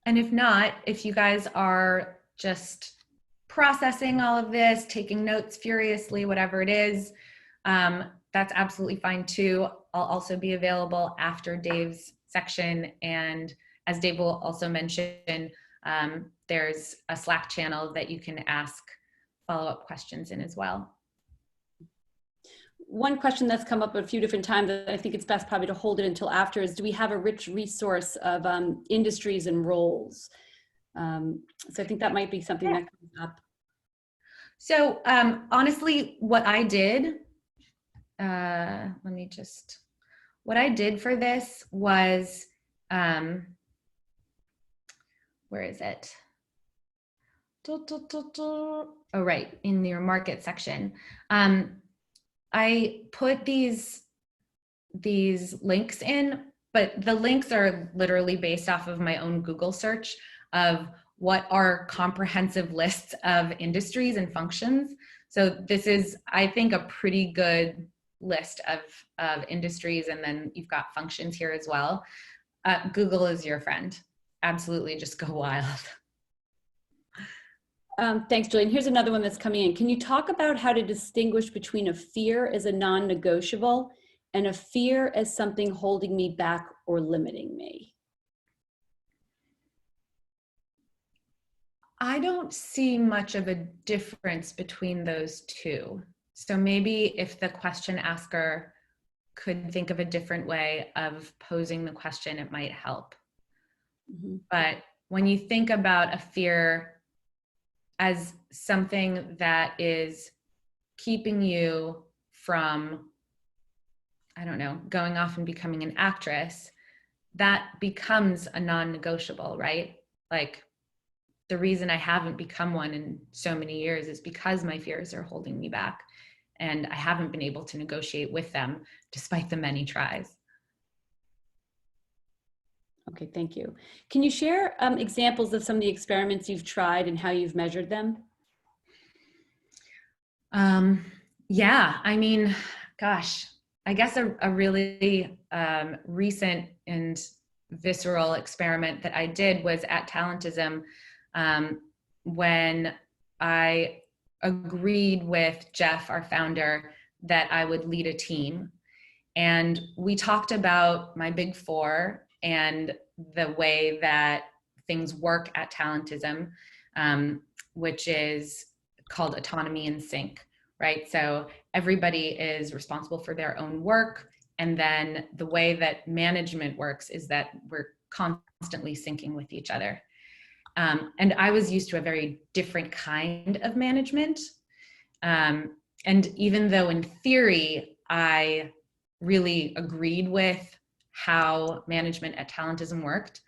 And if not, if you guys are just processing all of this, taking notes furiously, whatever it is, that's absolutely fine too. I'll also be available after Dave's section. And as Dave will also mention, there's a Slack channel that you can ask follow-up questions in as well. One question that's come up a few different times that I think it's best probably to hold it until after is, do we have a rich resource of industries and roles? So I think that might be something that comes up. So honestly, what I did, what I did for this was, where is it? Oh, right, in your market section. I put these links in, but the links are literally based off of my own Google search of what are comprehensive lists of industries and functions. So this is, I think, a pretty good list of industries, and then you've got functions here as well. Google is your friend. Absolutely, just go wild. Thanks, Julie. And here's another one that's coming in. Can you talk about how to distinguish between a fear as a non-negotiable and a fear as something holding me back or limiting me? I don't see much of a difference between those two. So maybe if the question asker could think of a different way of posing the question, it might help. Mm-hmm. But when you think about a fear as something that is keeping you from, I don't know, going off and becoming an actress, that becomes a non-negotiable, right? Like, the reason I haven't become one in so many years is because my fears are holding me back, and I haven't been able to negotiate with them despite the many tries. Okay, thank you. Can you share examples of some of the experiments you've tried and how you've measured them? Yeah, I mean, gosh, I guess a really recent and visceral experiment that I did was at Talentism, when I agreed with Jeff, our founder, that I would lead a team. And we talked about my big four and the way that things work at Talentism, which is called autonomy and sync, right? So everybody is responsible for their own work. And then the way that management works is that we're constantly syncing with each other. And I was used to a very different kind of management. And even though in theory, I really agreed with how management at Talentism worked,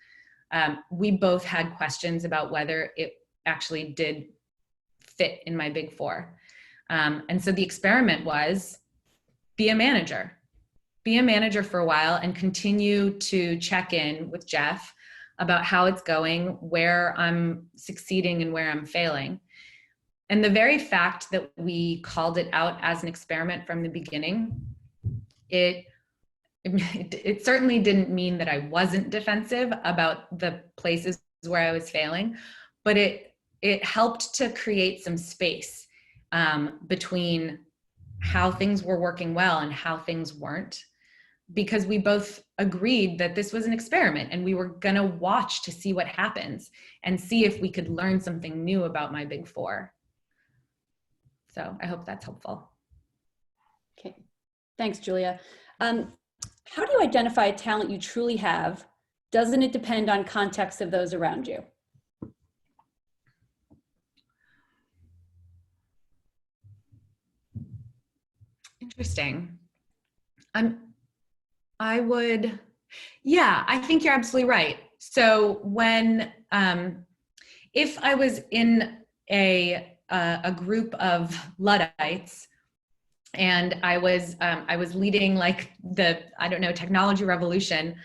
we both had questions about whether it actually did fit in my big four. And so the experiment was be a manager for a while and continue to check in with Jeff about how it's going, where I'm succeeding and where I'm failing. And the very fact that we called it out as an experiment from the beginning, it certainly didn't mean that I wasn't defensive about the places where I was failing, but it helped to create some space between how things were working well and how things weren't, because we both agreed that this was an experiment and we were going to watch to see what happens and see if we could learn something new about my big four. So I hope that's helpful. Okay, thanks, Julia. How do you identify a talent you truly have? Doesn't it depend on context of those around you? Interesting. I think you're absolutely right. So when, if I was in a group of Luddites and I was leading like the, technology revolution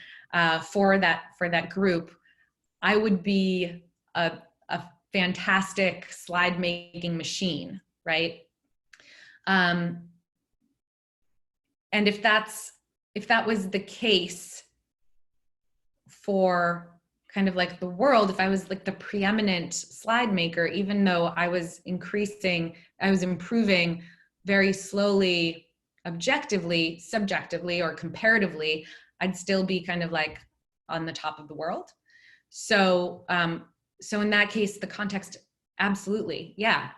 for that group, I would be a fantastic slide making machine, right? And if that was the case for kind of like the world, if I was like the preeminent slide maker, even though I was improving very slowly, objectively, subjectively, or comparatively, I'd still be kind of like on the top of the world. So, so in that case, the context, absolutely, yeah,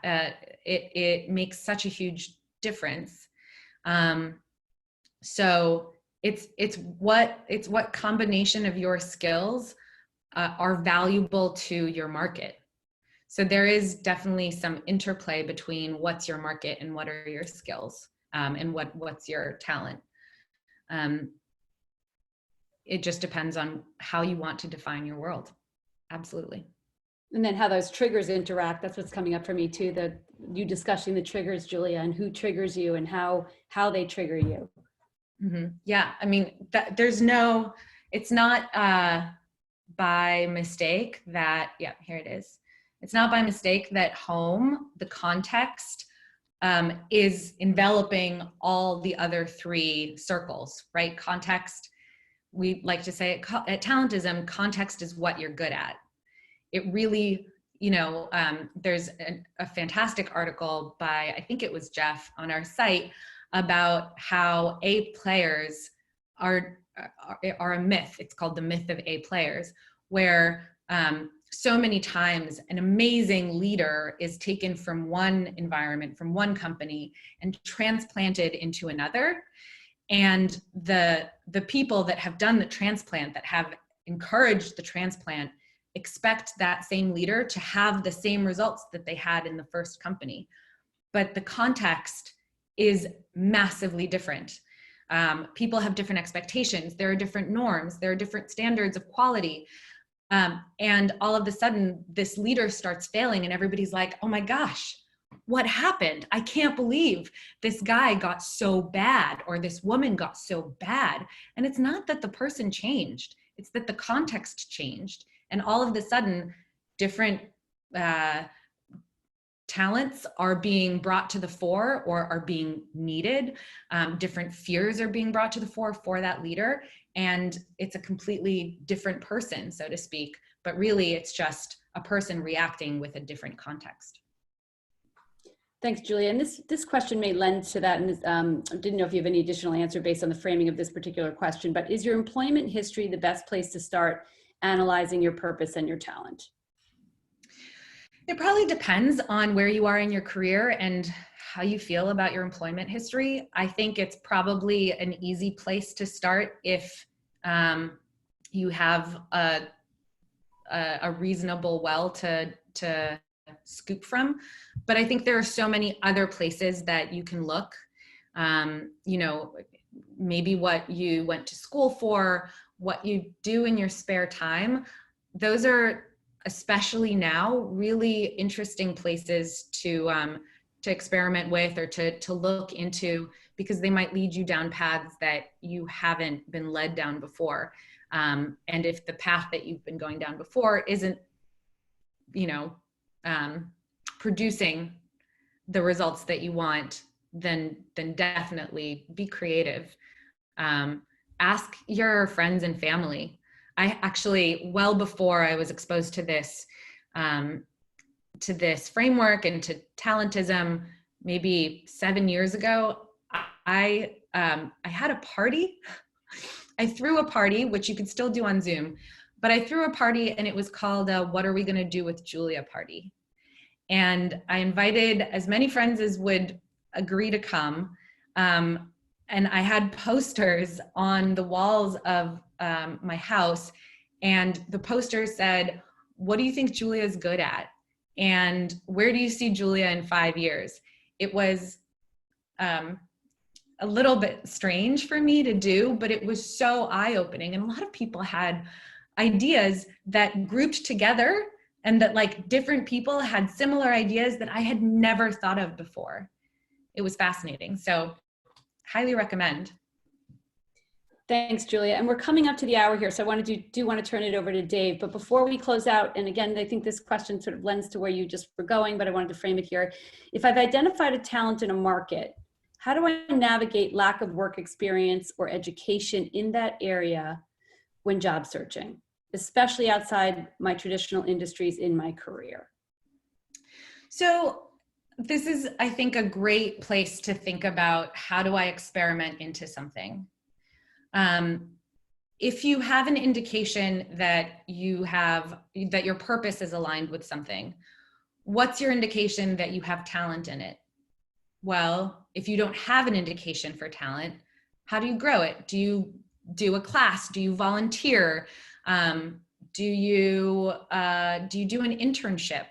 it makes such a huge difference. So it's what combination of your skills are valuable to your market. So there is definitely some interplay between what's your market and what are your skills, and what's your talent. It just depends on how you want to define your world. Absolutely. And then how those triggers interact. That's what's coming up for me too. You discussing the triggers, Julia, and who triggers you and how they trigger you. Mm-hmm. Yeah, I mean, it's not by mistake that, yeah, here it is. It's not by mistake that home, the context, is enveloping all the other three circles, right? Context, we like to say at Talentism, context is what you're good at. It really, there's a fantastic article by, I think it was Jeff, on our site about how A players are a myth. It's called the myth of A players, where so many times an amazing leader is taken from one environment, from one company, and transplanted into another. And the people that have done the transplant, that have encouraged the transplant, expect that same leader to have the same results that they had in the first company. But the context is massively different. People have different expectations. There are different norms. There are different standards of quality. And all of a sudden, this leader starts failing and everybody's like, oh my gosh, what happened? I can't believe this guy got so bad, or this woman got so bad. And it's not that the person changed. It's that the context changed. And all of a sudden, different talents are being brought to the fore or are being needed. Different fears are being brought to the fore for that leader. and it's a completely different person, so to speak, but really it's just a person reacting with a different context. Thanks, Julia. And this question may lend to that. And I didn't know if you have any additional answer based on the framing of this particular question, but is your employment history the best place to start analyzing your purpose and your talent? It probably depends on where you are in your career and how you feel about your employment history. I think it's probably an easy place to start if you have a reasonable well to scoop from. But I think there are so many other places that you can look. You know, maybe what you went to school for, what you do in your spare time. Those are, especially now, really interesting places to experiment with or to look into, because they might lead you down paths that you haven't been led down before. And if the path that you've been going down before isn't, you know, producing the results that you want, then definitely be creative. Ask your friends and family. I actually, well before I was exposed to this framework and to Talentism, maybe 7 years ago, I had a party. I threw a party, which you could still do on Zoom, but I threw a party and it was called a "What Are We Gonna Do with Julia" party. And I invited as many friends as would agree to come. And I had posters on the walls of my house, and the poster said, "What do you think Julia's good at? And where do you see Julia in 5 years?" It was a little bit strange for me to do, but it was so eye-opening. And a lot of people had ideas that grouped together, and that like different people had similar ideas that I had never thought of before. It was fascinating. So highly recommend. Thanks, Julia. And we're coming up to the hour here, so I want to do want to turn it over to Dave. But before we close out, and again, I think this question sort of lends to where you just were going, but I wanted to frame it here. If I've identified a talent in a market, how do I navigate lack of work experience or education in that area when job searching, especially outside my traditional industries in my career? So this is, I think, a great place to think about, how do I experiment into something? If you have an indication that that your purpose is aligned with something, what's your indication that you have talent in it? Well, if you don't have an indication for talent, how do you grow it? Do you do a class? Do you volunteer? Do you do an internship?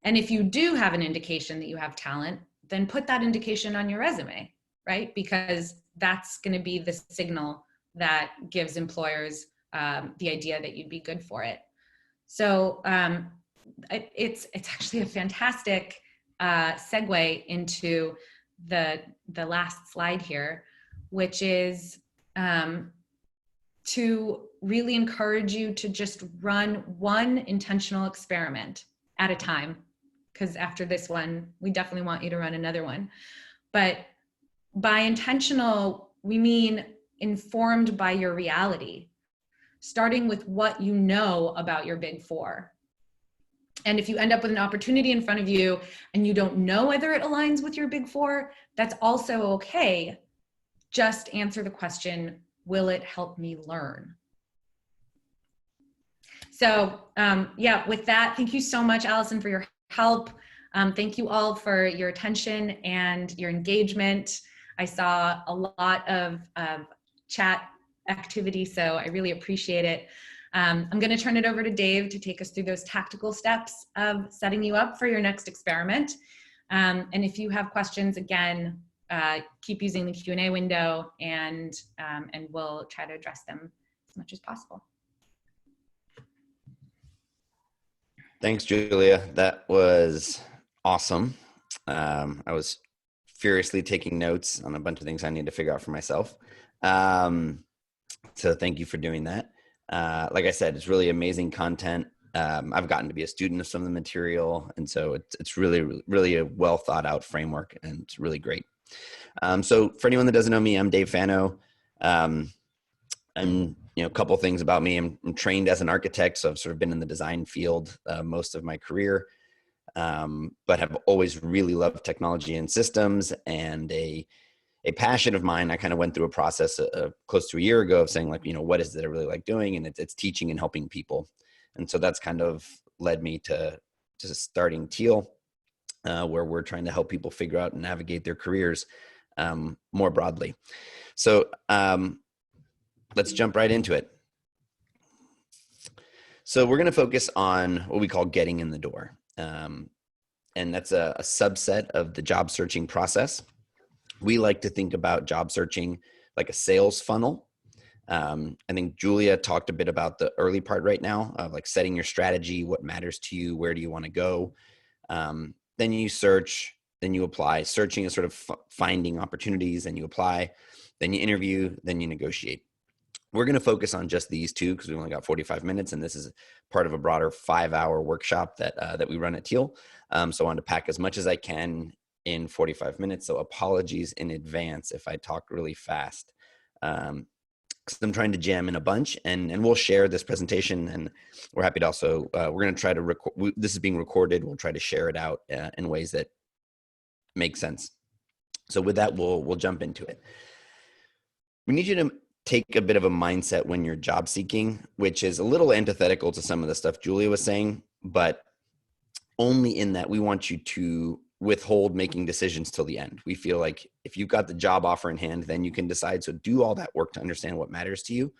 And if you do have an indication that you have talent, then put that indication on your resume, right? Because that's going to be the signal that gives employers the idea that you'd be good for it. So it's actually a fantastic segue into the last slide here, which is to really encourage you to just run one intentional experiment at a time, because after this one, we definitely want you to run another one. But by intentional, we mean informed by your reality, starting with what you know about your Big Four. And if you end up with an opportunity in front of you and you don't know whether it aligns with your Big Four, that's also okay. Just answer the question, will it help me learn? So yeah, with that, thank you so much, Allison, for your help. Thank you all for your attention and your engagement. I saw a lot of chat activity, so I really appreciate it. I'm going to turn it over to Dave to take us through those tactical steps of setting you up for your next experiment. And if you have questions, again, keep using the Q&A window, and we'll try to address them as much as possible. Thanks, Julia. That was awesome. I was furiously taking notes on a bunch of things I need to figure out for myself. So thank you for doing that. Like I said, it's really amazing content. I've gotten to be a student of some of the material, and so it's really a well thought out framework, and it's really great. So for anyone that doesn't know me, I'm Dave Fano. A couple things about me. I'm trained as an architect, so I've sort of been in the design field most of my career, but have always really loved technology and systems. And a passion of mine, I kind of went through a process close to a year ago of saying, like, what is it I really like doing? And it's teaching and helping people. And so that's kind of led me to starting Teal, where we're trying to help people figure out and navigate their careers more broadly. So let's jump right into it. So we're going to focus on what we call getting in the door. And that's a subset of the job searching process. We like to think about job searching like a sales funnel. I think Julia talked a bit about the early part right now of like setting your strategy, what matters to you, where do you want to go. Then you search, then you apply. Searching is sort of finding opportunities, then you apply, then you interview, then you negotiate. We're going to focus on just these two because we only got 45 minutes, and this is part of a broader 5-hour workshop that we run at Teal. So I wanted to pack as much as I can in 45 minutes. So apologies in advance if I talk really fast, because I'm trying to jam in a bunch, and we'll share this presentation, and we're happy to also, we're going to try to record, this is being recorded. We'll try to share it out in ways that make sense. So with that, we'll jump into it. We need you to take a bit of a mindset when you're job seeking, which is a little antithetical to some of the stuff Julia was saying, but only in that we want you to withhold making decisions till the end. We feel like if you've got the job offer in hand, then you can decide. So do all that work to understand what matters to you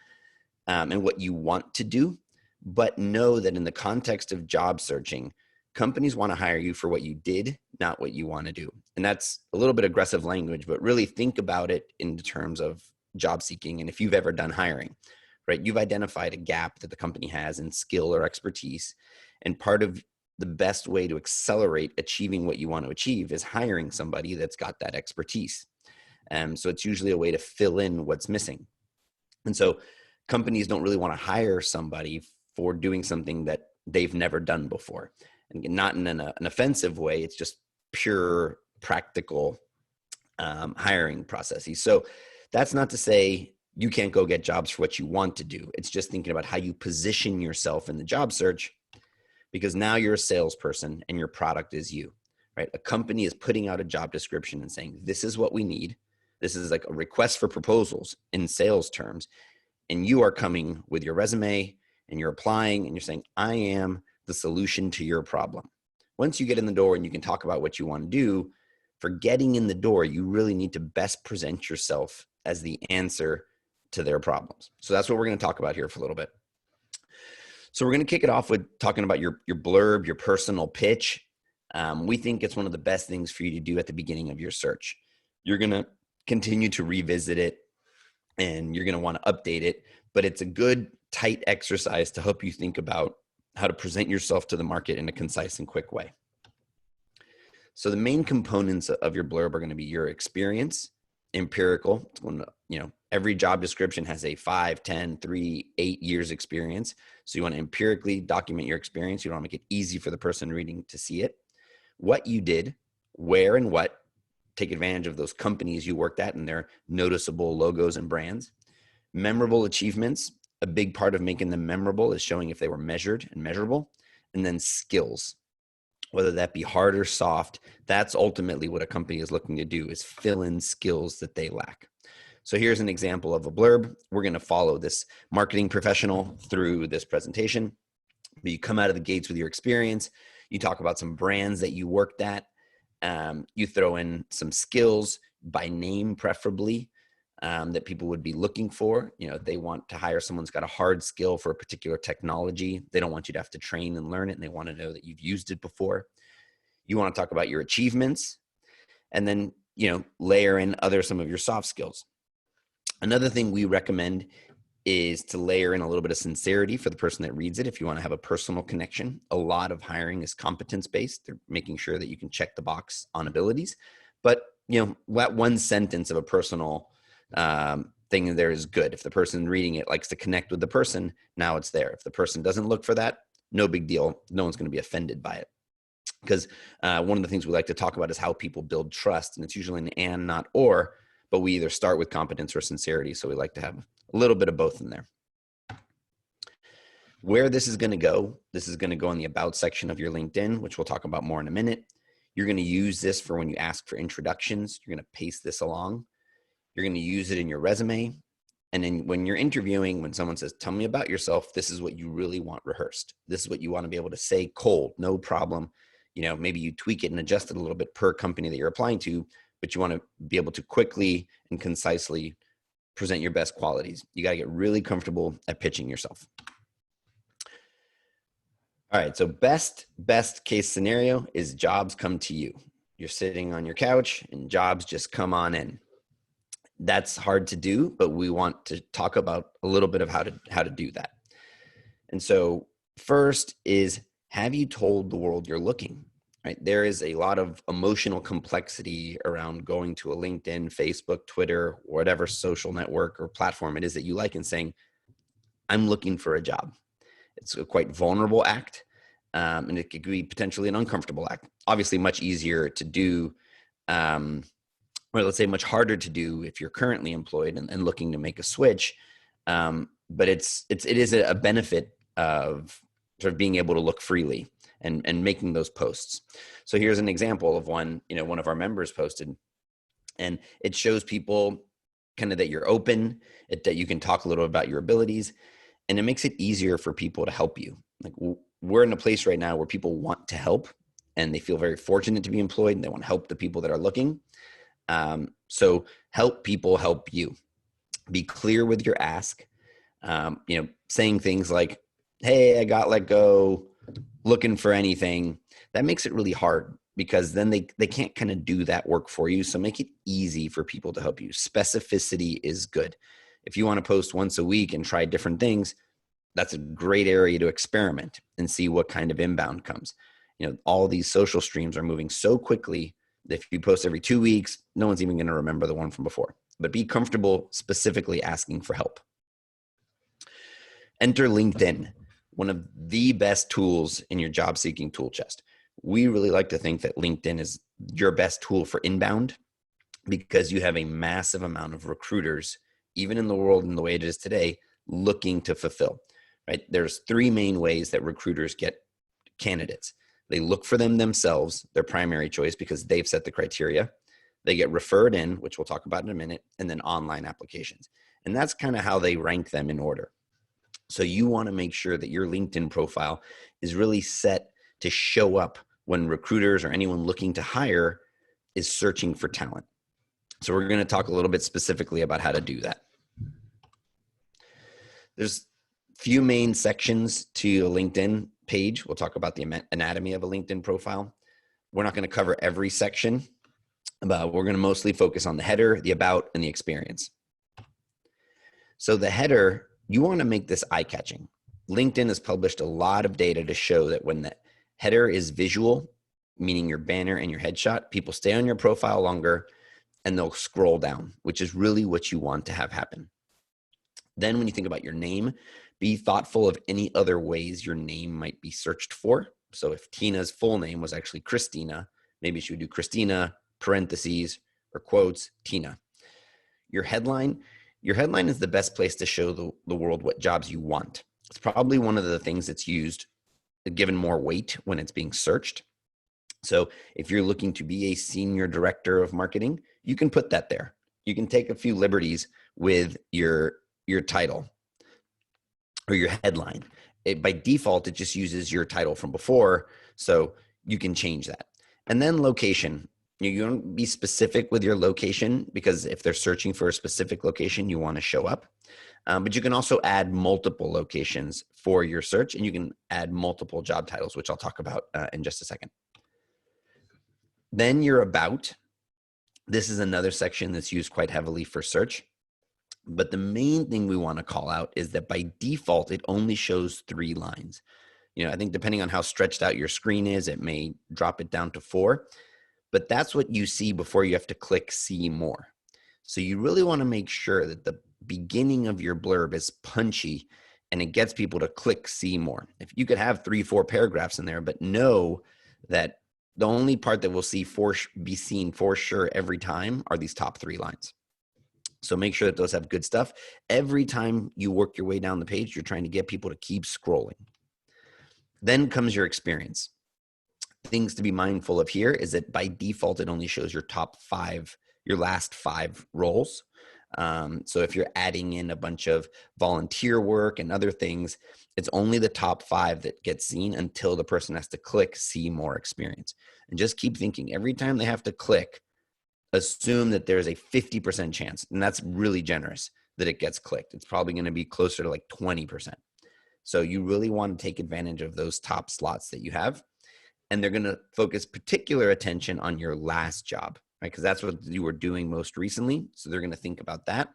and what you want to do. But know that in the context of job searching, companies want to hire you for what you did, not what you want to do. And that's a little bit aggressive language, but really think about it in terms of job seeking. And if you've ever done hiring, right, you've identified a gap that the company has in skill or expertise. And part of the best way to accelerate achieving what you want to achieve is hiring somebody that's got that expertise. So it's usually a way to fill in what's missing. And so companies don't really want to hire somebody for doing something that they've never done before. And not in an offensive way, it's just pure practical hiring processes. So that's not to say you can't go get jobs for what you want to do. It's just thinking about how you position yourself in the job search, because now you're a salesperson and your product is you, right? A company is putting out a job description and saying, this is what we need. This is like a request for proposals in sales terms. And you are coming with your resume and you're applying and you're saying, I am the solution to your problem. Once you get in the door and you can talk about what you want to do, for getting in the door, you really need to best present yourself as the answer to their problems. So that's what we're going to talk about here for a little bit. So we're going to kick it off with talking about your blurb, your personal pitch. We think it's one of the best things for you to do at the beginning of your search. You're going to continue to revisit it and you're going to want to update it, but it's a good, tight exercise to help you think about how to present yourself to the market in a concise and quick way. So the main components of your blurb are going to be your experience, empirical. It's when, every job description has a 5, 10, 3, 8 years experience. So you want to empirically document your experience. You want to make it easy for the person reading to see it. What you did, where and what. Take advantage of those companies you worked at and their noticeable logos and brands. Memorable achievements. A big part of making them memorable is showing if they were measured and measurable. And then skills, whether that be hard or soft. That's ultimately what a company is looking to do, is fill in skills that they lack. So here's an example of a blurb. We're going to follow this marketing professional through this presentation. But you come out of the gates with your experience. You talk about some brands that you worked at. You throw in some skills by name, preferably, that people would be looking for. They want to hire someone who's got a hard skill for a particular technology. They don't want you to have to train and learn it, and they want to know that you've used it before. You want to talk about your achievements, and then, layer in some of your soft skills. Another thing we recommend is to layer in a little bit of sincerity for the person that reads it. If you want to have a personal connection, a lot of hiring is competence-based. They're making sure that you can check the box on abilities. But, that one sentence of a personal thing there is good. If the person reading it likes to connect with the person, now it's there. If the person doesn't look for that, no big deal. No one's going to be offended by it. Because one of the things we like to talk about is how people build trust. And it's usually an and, not or. But we either start with competence or sincerity. So we like to have a little bit of both in there. Where this is going to go in the about section of your LinkedIn, which we'll talk about more in a minute. You're going to use this for when you ask for introductions. You're going to paste this along. You're going to use it in your resume. And then when you're interviewing, when someone says, tell me about yourself, this is what you really want rehearsed. This is what you want to be able to say cold, no problem. Maybe you tweak it and adjust it a little bit per company that you're applying to, but you want to be able to quickly and concisely present your best qualities. You got to get really comfortable at pitching yourself. All right, so best case scenario is jobs come to you. You're sitting on your couch and jobs just come on in. That's hard to do, but we want to talk about a little bit of how to do that. And so first is, have you told the world you're looking? Right? There is a lot of emotional complexity around going to a LinkedIn, Facebook, Twitter, whatever social network or platform it is that you like and saying, I'm looking for a job. It's a quite vulnerable act, and it could be potentially an uncomfortable act. Obviously, much easier to do, or let's say much harder to do if you're currently employed and looking to make a switch. But it is a benefit of sort of being able to look freely and making those posts. So here's an example of one of our members posted, and it shows people kind of that you're open, that you can talk a little about your abilities. And it makes it easier for people to help you. Like, we're in a place right now where people want to help and they feel very fortunate to be employed and they want to help the people that are looking. So help people help you. Be clear with your ask. Saying things like, hey, I got let go, looking for anything. That makes it really hard because then they can't kind of do that work for you. So make it easy for people to help you. Specificity is good. If you want to post once a week and try different things, that's a great area to experiment and see what kind of inbound comes. All these social streams are moving so quickly that if you post every 2 weeks, no one's even going to remember the one from before. But be comfortable specifically asking for help. Enter LinkedIn, one of the best tools in your job seeking tool chest. We really like to think that LinkedIn is your best tool for inbound because you have a massive amount of recruiters, even in the world in the way it is today, looking to fulfill, right? There's 3 main ways that recruiters get candidates. They look for them themselves, their primary choice, because they've set the criteria. They get referred in, which we'll talk about in a minute, and then online applications. And that's kind of how they rank them in order. So you want to make sure that your LinkedIn profile is really set to show up when recruiters or anyone looking to hire is searching for talent. So we're going to talk a little bit specifically about how to do that. There's few main sections to a LinkedIn page. We'll talk about the anatomy of a LinkedIn profile. We're not going to cover every section, but we're going to mostly focus on the header, the about, and the experience. So the header, you want to make this eye-catching. LinkedIn has published a lot of data to show that when the header is visual, meaning your banner and your headshot, people stay on your profile longer and they'll scroll down, which is really what you want to have happen. Then when you think about your name, be thoughtful of any other ways your name might be searched for. So if Tina's full name was actually Christina, maybe she would do Christina, parentheses, or quotes, Tina. Your headline is the best place to show the world what jobs you want. It's probably one of the things that's used, given more weight when it's being searched. So if you're looking to be a senior director of marketing, you can put that there. You can take a few liberties with your title or your headline. By default, it just uses your title from before, so you can change that. And then location. You want to be specific with your location because if they're searching for a specific location, you want to show up. But you can also add multiple locations for your search, and you can add multiple job titles, which I'll talk about in just a second. Then your about. This is another section that's used quite heavily for search. But the main thing we want to call out is that by default, it only shows 3 lines. I think depending on how stretched out your screen is, it may drop it down to 4. But that's what you see before you have to click see more. So you really want to make sure that the beginning of your blurb is punchy and it gets people to click see more. If you could have 3-4 paragraphs in there, but know that the only part that we'll be seen for sure every time are these top 3 lines. So make sure that those have good stuff. Every time you work your way down the page, you're trying to get people to keep scrolling. Then comes your experience. Things to be mindful of here is that by default, it only shows your top 5, your last 5 roles. So if you're adding in a bunch of volunteer work and other things, it's only the top 5 that gets seen until the person has to click see more experience. And just keep thinking every time they have to click, assume that there's a 50% chance, and that's really generous, that it gets clicked. It's probably going to be closer to like 20%. So you really want to take advantage of those top slots that you have. And they're going to focus particular attention on your last job, right? Because that's what you were doing most recently. So they're going to think about that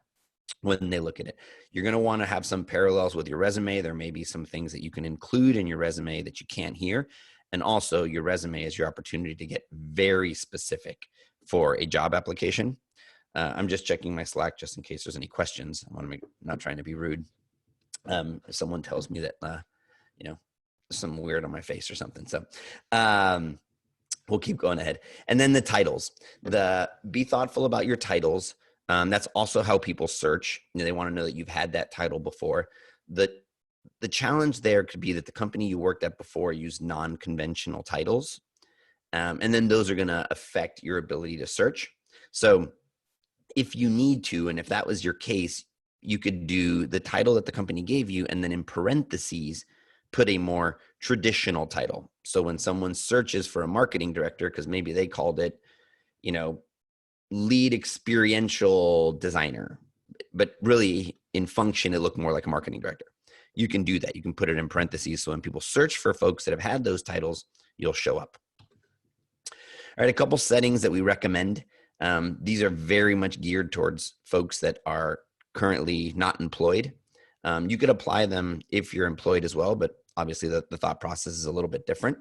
when they look at it. You're going to want to have some parallels with your resume. There may be some things that you can include in your resume that you can't hear. And also your resume is your opportunity to get very specific for a job application. I'm just checking my Slack just in case there's any questions. I want to make, not trying to be rude. If someone tells me that, something weird on my face or something. So we'll keep going ahead. And then the titles. Be thoughtful about your titles. That's also how people search. They want to know that you've had that title before. The challenge there could be that the company you worked at before used non-conventional titles. And then those are going to affect your ability to search. So if you need to, and if that was your case, you could do the title that the company gave you, and then in parentheses, put a more traditional title. So when someone searches for a marketing director, because maybe they called it, lead experiential designer, but really in function, it looked more like a marketing director. You can do that. You can put it in parentheses. So when people search for folks that have had those titles, you'll show up. All right, a couple settings that we recommend. These are very much geared towards folks that are currently not employed. You could apply them if you're employed as well, but obviously the thought process is a little bit different.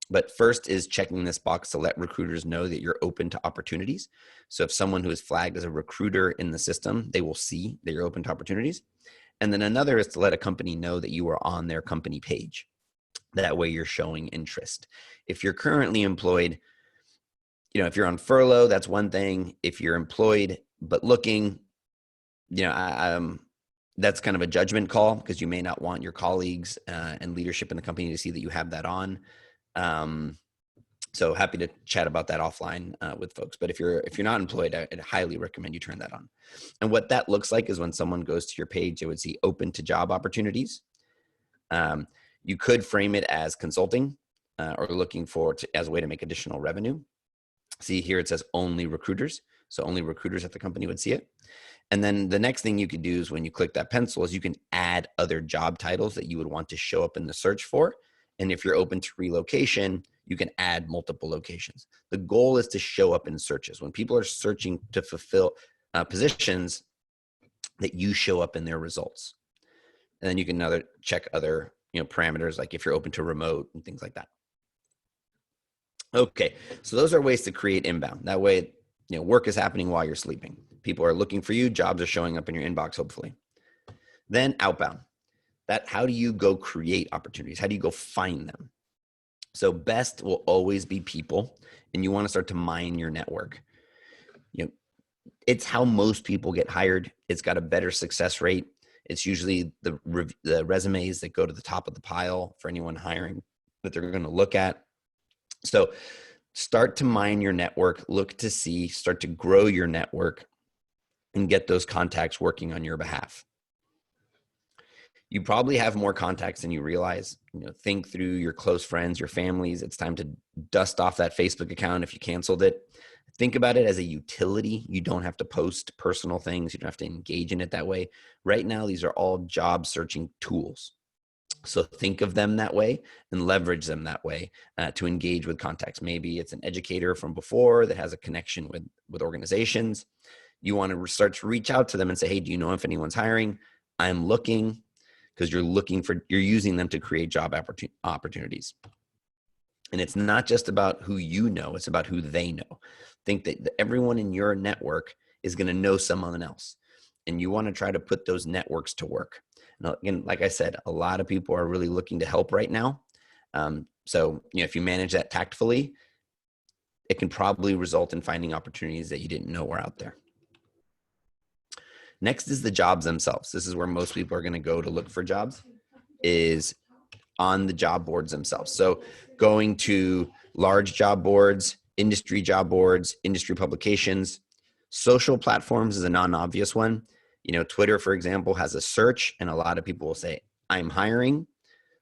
But first is checking this box to let recruiters know that you're open to opportunities. So if someone who is flagged as a recruiter in the system, they will see that you're open to opportunities. And then another is to let a company know that you are on their company page. That way you're showing interest. If you're currently employed, if you're on furlough, that's one thing. If you're employed but looking, that's kind of a judgment call, because you may not want your colleagues and leadership in the company to see that you have that on. So happy to chat about that offline with folks. But if you're not employed, I'd highly recommend you turn that on. And what that looks like is when someone goes to your page, they would see open to job opportunities. You could frame it as consulting or looking as a way to make additional revenue. See here, it says only recruiters. So only recruiters at the company would see it. And then the next thing you could do is when you click that pencil is you can add other job titles that you would want to show up in the search for. And if you're open to relocation, you can add multiple locations. The goal is to show up in searches. When people are searching to fulfill positions, that you show up in their results. And then you can check other parameters, like if you're open to remote and things like that. Okay, so those are ways to create inbound. That way, work is happening while you're sleeping. People are looking for you. Jobs are showing up in your inbox, hopefully. Then outbound. How do you go create opportunities? How do you go find them? So best will always be people, and you want to start to mine your network. It's how most people get hired. It's got a better success rate. It's usually the resumes that go to the top of the pile for anyone hiring that they're going to look at. So start to mine your network, start to grow your network, and get those contacts working on your behalf. You probably have more contacts than you realize. Think through your close friends, your families. It's time to dust off that Facebook account if you canceled it. Think about it as a utility. You don't have to post personal things. You don't have to engage in it that way. Right now, these are all job searching tools. So think of them that way and leverage them that way to engage with contacts. Maybe it's an educator from before that has a connection with organizations. You want to start to reach out to them and say, hey, do you know if anyone's hiring? I'm looking, because you're using them to create job opportunities. And it's not just about who you know, it's about who they know. Think that everyone in your network is going to know someone else. And you want to try to put those networks to work. Now, again, like I said, a lot of people are really looking to help right now. So if you manage that tactfully, it can probably result in finding opportunities that you didn't know were out there. Next is the jobs themselves. This is where most people are going to go to look for jobs, is on the job boards themselves. So going to large job boards, industry publications. Social platforms is a non-obvious one. Twitter, for example, has a search, and a lot of people will say, I'm hiring.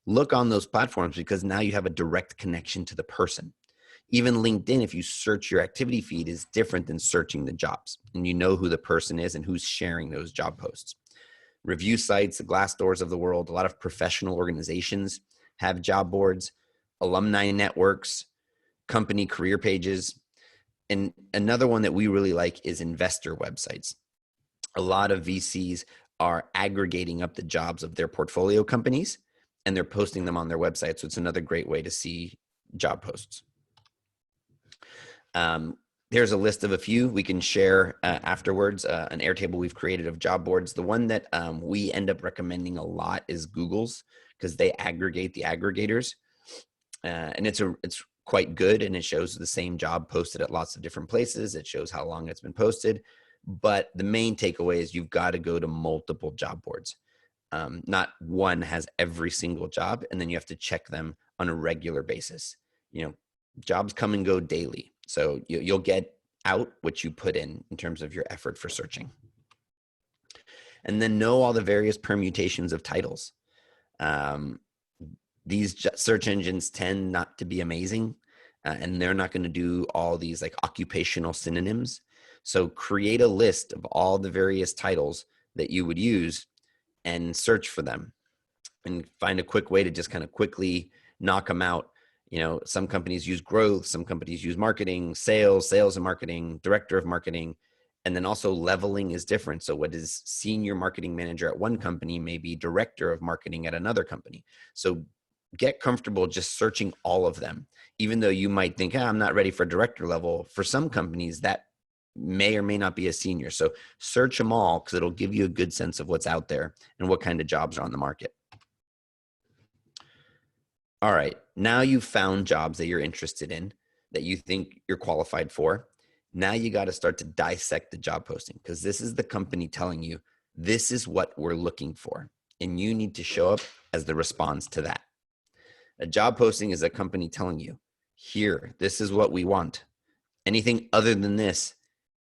Look on those platforms because now you have a direct connection to the person. Even LinkedIn, if you search your activity feed, is different than searching the jobs, and you know who the person is and who's sharing those job posts. Review sites, the Glassdoors of the world, a lot of professional organizations have job boards, alumni networks, company career pages. And another one that we really like is investor websites. A lot of VCs are aggregating up the jobs of their portfolio companies, and they're posting them on their website. So it's another great way to see job posts. There's a list of a few we can share afterwards, an Airtable we've created of job boards. The one that we end up recommending a lot is Google's, because they aggregate the aggregators. And it's quite good, and it shows the same job posted at lots of different places. It shows how long it's been posted. But the main takeaway is you've got to go to multiple job boards. Not one has every single job, and then you have to check them on a regular basis. Jobs come and go daily. So you'll get out what you put in terms of your effort for searching. And then know all the various permutations of titles. These search engines tend not to be amazing, and they're not going to do all these like occupational synonyms. So create a list of all the various titles that you would use and search for them, and find a quick way to just kind of quickly knock them out. Some companies use growth, some companies use marketing, sales and marketing, director of marketing, and then also leveling is different. So what is senior marketing manager at one company may be director of marketing at another company. So get comfortable just searching all of them, even though you might think, I'm not ready for director level. For some companies, that may or may not be a senior. So search them all, because it'll give you a good sense of what's out there and what kind of jobs are on the market. All right, now you've found jobs that you're interested in, that you think you're qualified for. Now you got to start to dissect the job posting, because this is the company telling you, this is what we're looking for, and you need to show up as the response to that. A job posting is a company telling you, here, this is what we want. Anything other than this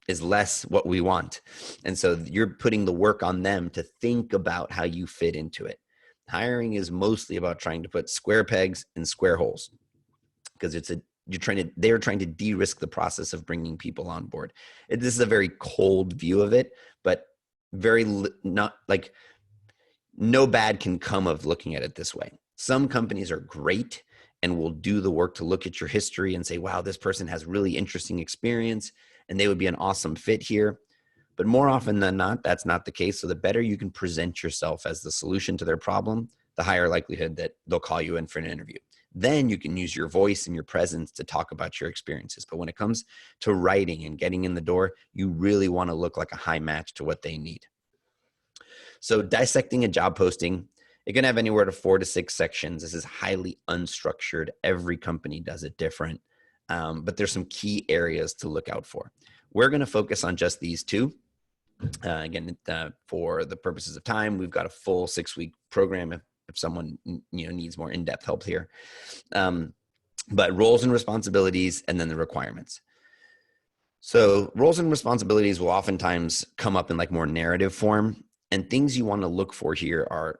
is less what we want. And so you're putting the work on them to think about how you fit into it. Hiring is mostly about trying to put square pegs in square holes, because they're trying to de-risk the process of bringing people on board. This is a very cold view of it, but no bad can come of looking at it this way. Some companies are great and will do the work to look at your history and say, wow, this person has really interesting experience and they would be an awesome fit here. But more often than not, that's not the case. So the better you can present yourself as the solution to their problem, the higher likelihood that they'll call you in for an interview. Then you can use your voice and your presence to talk about your experiences. But when it comes to writing and getting in the door, you really want to look like a high match to what they need. So dissecting a job posting, it can have anywhere to 4 to 6 sections. This is highly unstructured. Every company does it different. But there's some key areas to look out for. We're going to focus on just these two. Again, for the purposes of time, we've got a full 6-week program if someone needs more in-depth help here. But roles and responsibilities, and then the requirements. So roles and responsibilities will oftentimes come up in like more narrative form, and things you want to look for here are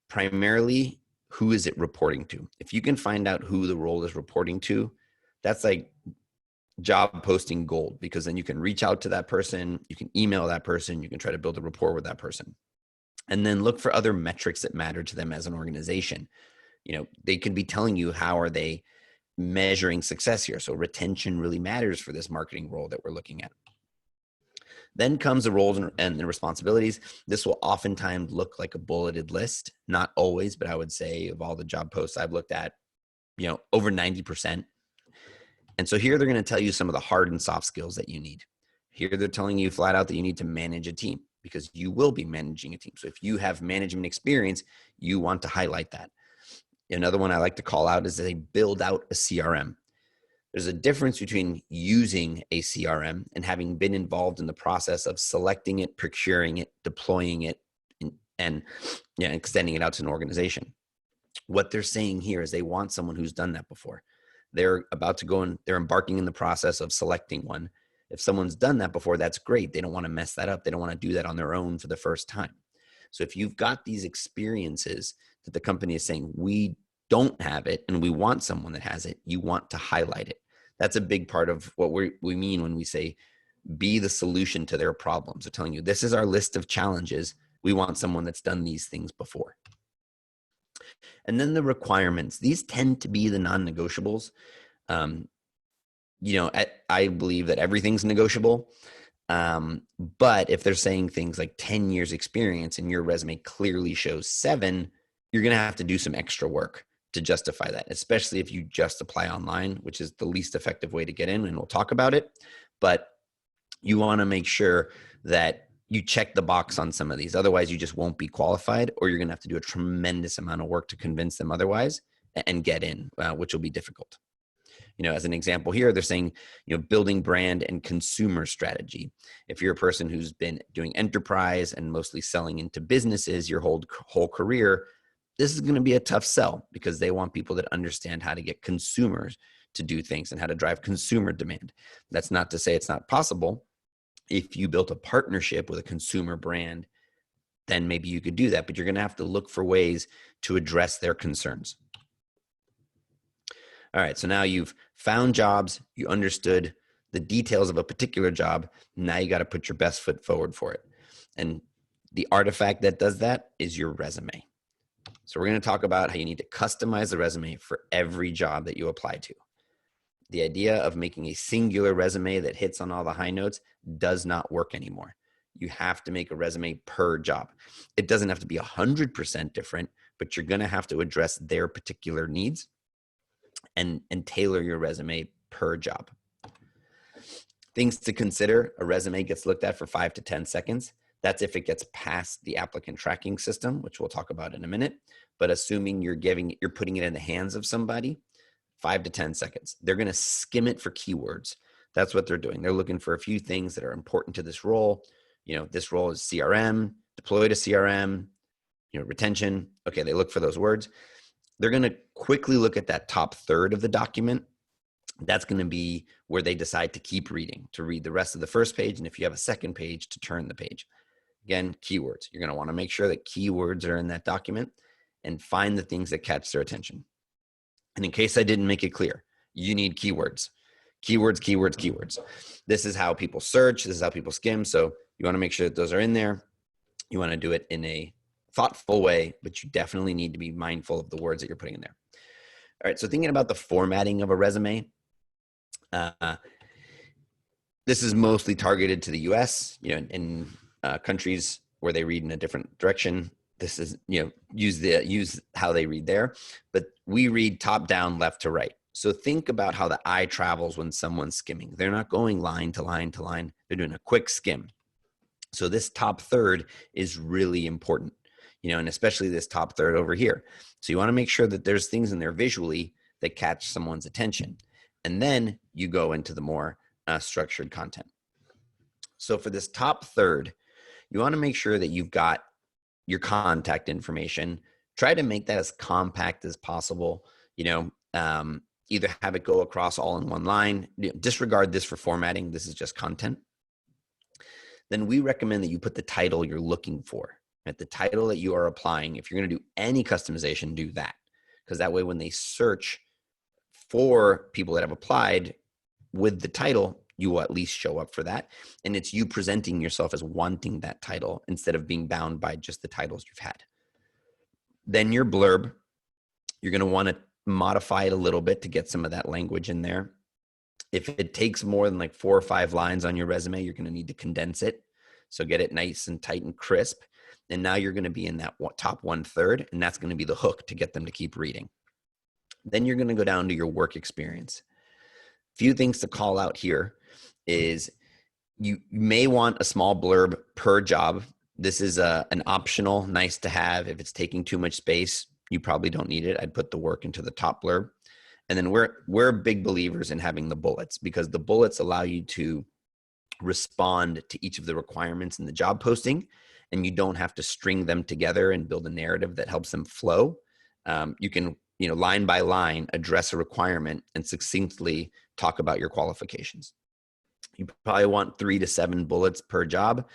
primarily, who is it reporting to? If you can find out who the role is reporting to, that's like job posting gold, because then you can reach out to that person, you can email that person, you can try to build a rapport with that person. And then look for other metrics that matter to them as an organization. They could be telling you, how are they measuring success here? So retention really matters for this marketing role that we're looking at. Then comes the roles and the responsibilities. This will oftentimes look like a bulleted list, not always, but I would say of all the job posts I've looked at, over 90%. And so here they're going to tell you some of the hard and soft skills that you need. Here they're telling you flat out that you need to manage a team, because you will be managing a team. So if you have management experience, you want to highlight that. Another one I like to call out is they build out a CRM. There's a difference between using a CRM and having been involved in the process of selecting it, procuring it, deploying it, and extending it out to an organization. What they're saying here is they want someone who's done that before. They're about to go and they're embarking in the process of selecting one. If someone's done that before, that's great. They don't want to mess that up. They don't want to do that on their own for the first time. So if you've got these experiences that the company is saying, we don't have it and we want someone that has it, you want to highlight it. That's a big part of what we mean when we say be the solution to their problems. They're telling you, this is our list of challenges. We want someone that's done these things before. And then the requirements, these tend to be the non-negotiables. I believe that everything's negotiable. But if they're saying things like 10 years experience and your resume clearly shows 7, you're going to have to do some extra work to justify that, especially if you just apply online, which is the least effective way to get in, and we'll talk about it. But you want to make sure that you check the box on some of these. Otherwise, you just won't be qualified, or you're going to have to do a tremendous amount of work to convince them otherwise and get in, which will be difficult. As an example here, they're saying, building brand and consumer strategy. If you're a person who's been doing enterprise and mostly selling into businesses your whole career, this is going to be a tough sell because they want people that understand how to get consumers to do things and how to drive consumer demand. That's not to say it's not possible. If you built a partnership with a consumer brand, then maybe you could do that, but you're going to have to look for ways to address their concerns. All right, so now you've found jobs, you understood the details of a particular job. Now you got to put your best foot forward for it. And the artifact that does that is your resume. So we're going to talk about how you need to customize the resume for every job that you apply to. The idea of making a singular resume that hits on all the high notes does not work anymore. You have to make a resume per job. It doesn't have to be 100% different, but you're going to have to address their particular needs and tailor your resume per job. Things to consider: a resume gets looked at for 5 to 10 seconds. That's if it gets past the applicant tracking system, which we'll talk about in a minute. But assuming you're putting it in the hands of somebody, 5 to 10 seconds. They're going to skim it for keywords. That's what they're doing. They're looking for a few things that are important to this role. This role is CRM, deploy to CRM, retention. Okay, they look for those words. They're going to quickly look at that top third of the document. That's going to be where they decide to keep reading, to read the rest of the first page. And if you have a second page, to turn the page. Again, keywords. You're going to want to make sure that keywords are in that document and find the things that catch their attention. And in case I didn't make it clear, you need keywords. Keywords, keywords, keywords. This is how people search. This is how people skim. So you want to make sure that those are in there. You want to do it in a thoughtful way, but you definitely need to be mindful of the words that you're putting in there. All right, so thinking about the formatting of a resume, this is mostly targeted to the US, in countries where they read in a different direction. This is, use how they read there, but we read top down, left to right. So think about how the eye travels when someone's skimming. They're not going line to line to line. They're doing a quick skim. So this top third is really important, and especially this top third over here. So you want to make sure that there's things in there visually that catch someone's attention. And then you go into the more structured content. So for this top third, you want to make sure that you've got your contact information. Try to make that as compact as possible. Either have it go across all in one line. Disregard this for formatting. This is just content. Then we recommend that you put the title you're looking for. At the title that you are applying. If you're going to do any customization, do that. Because that way when they search for people that have applied with the title, you will at least show up for that. And it's you presenting yourself as wanting that title instead of being bound by just the titles you've had. Then your blurb, you're going to want to modify it a little bit to get some of that language in there. If it takes more than like 4 or 5 lines on your resume, you're going to need to condense it. So get it nice and tight and crisp. And now you're going to be in that top 1/3, and that's going to be the hook to get them to keep reading. Then you're going to go down to your work experience. Few things to call out here is you may want a small blurb per job. This is an optional, nice to have. If it's taking too much space, you probably don't need it. I'd put the work into the top blurb. And then we're big believers in having the bullets, because the bullets allow you to respond to each of the requirements in the job posting, and you don't have to string them together and build a narrative that helps them flow. You can, line by line, address a requirement and succinctly talk about your qualifications. You probably want 3 to 7 bullets per job.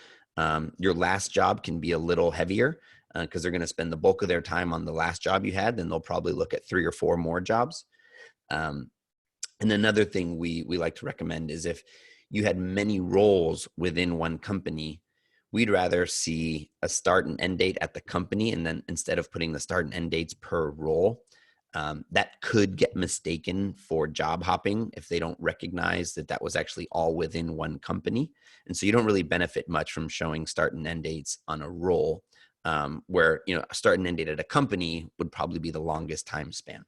Your last job can be a little heavier because they're going to spend the bulk of their time on the last job you had. Then they'll probably look at 3 or 4 more jobs. And another thing we like to recommend is, if you had many roles within one company, we'd rather see a start and end date at the company. And then instead of putting the start and end dates per role, that could get mistaken for job hopping if they don't recognize that that was actually all within one company. And so you don't really benefit much from showing start and end dates on a role, where, a start and end date at a company would probably be the longest time span.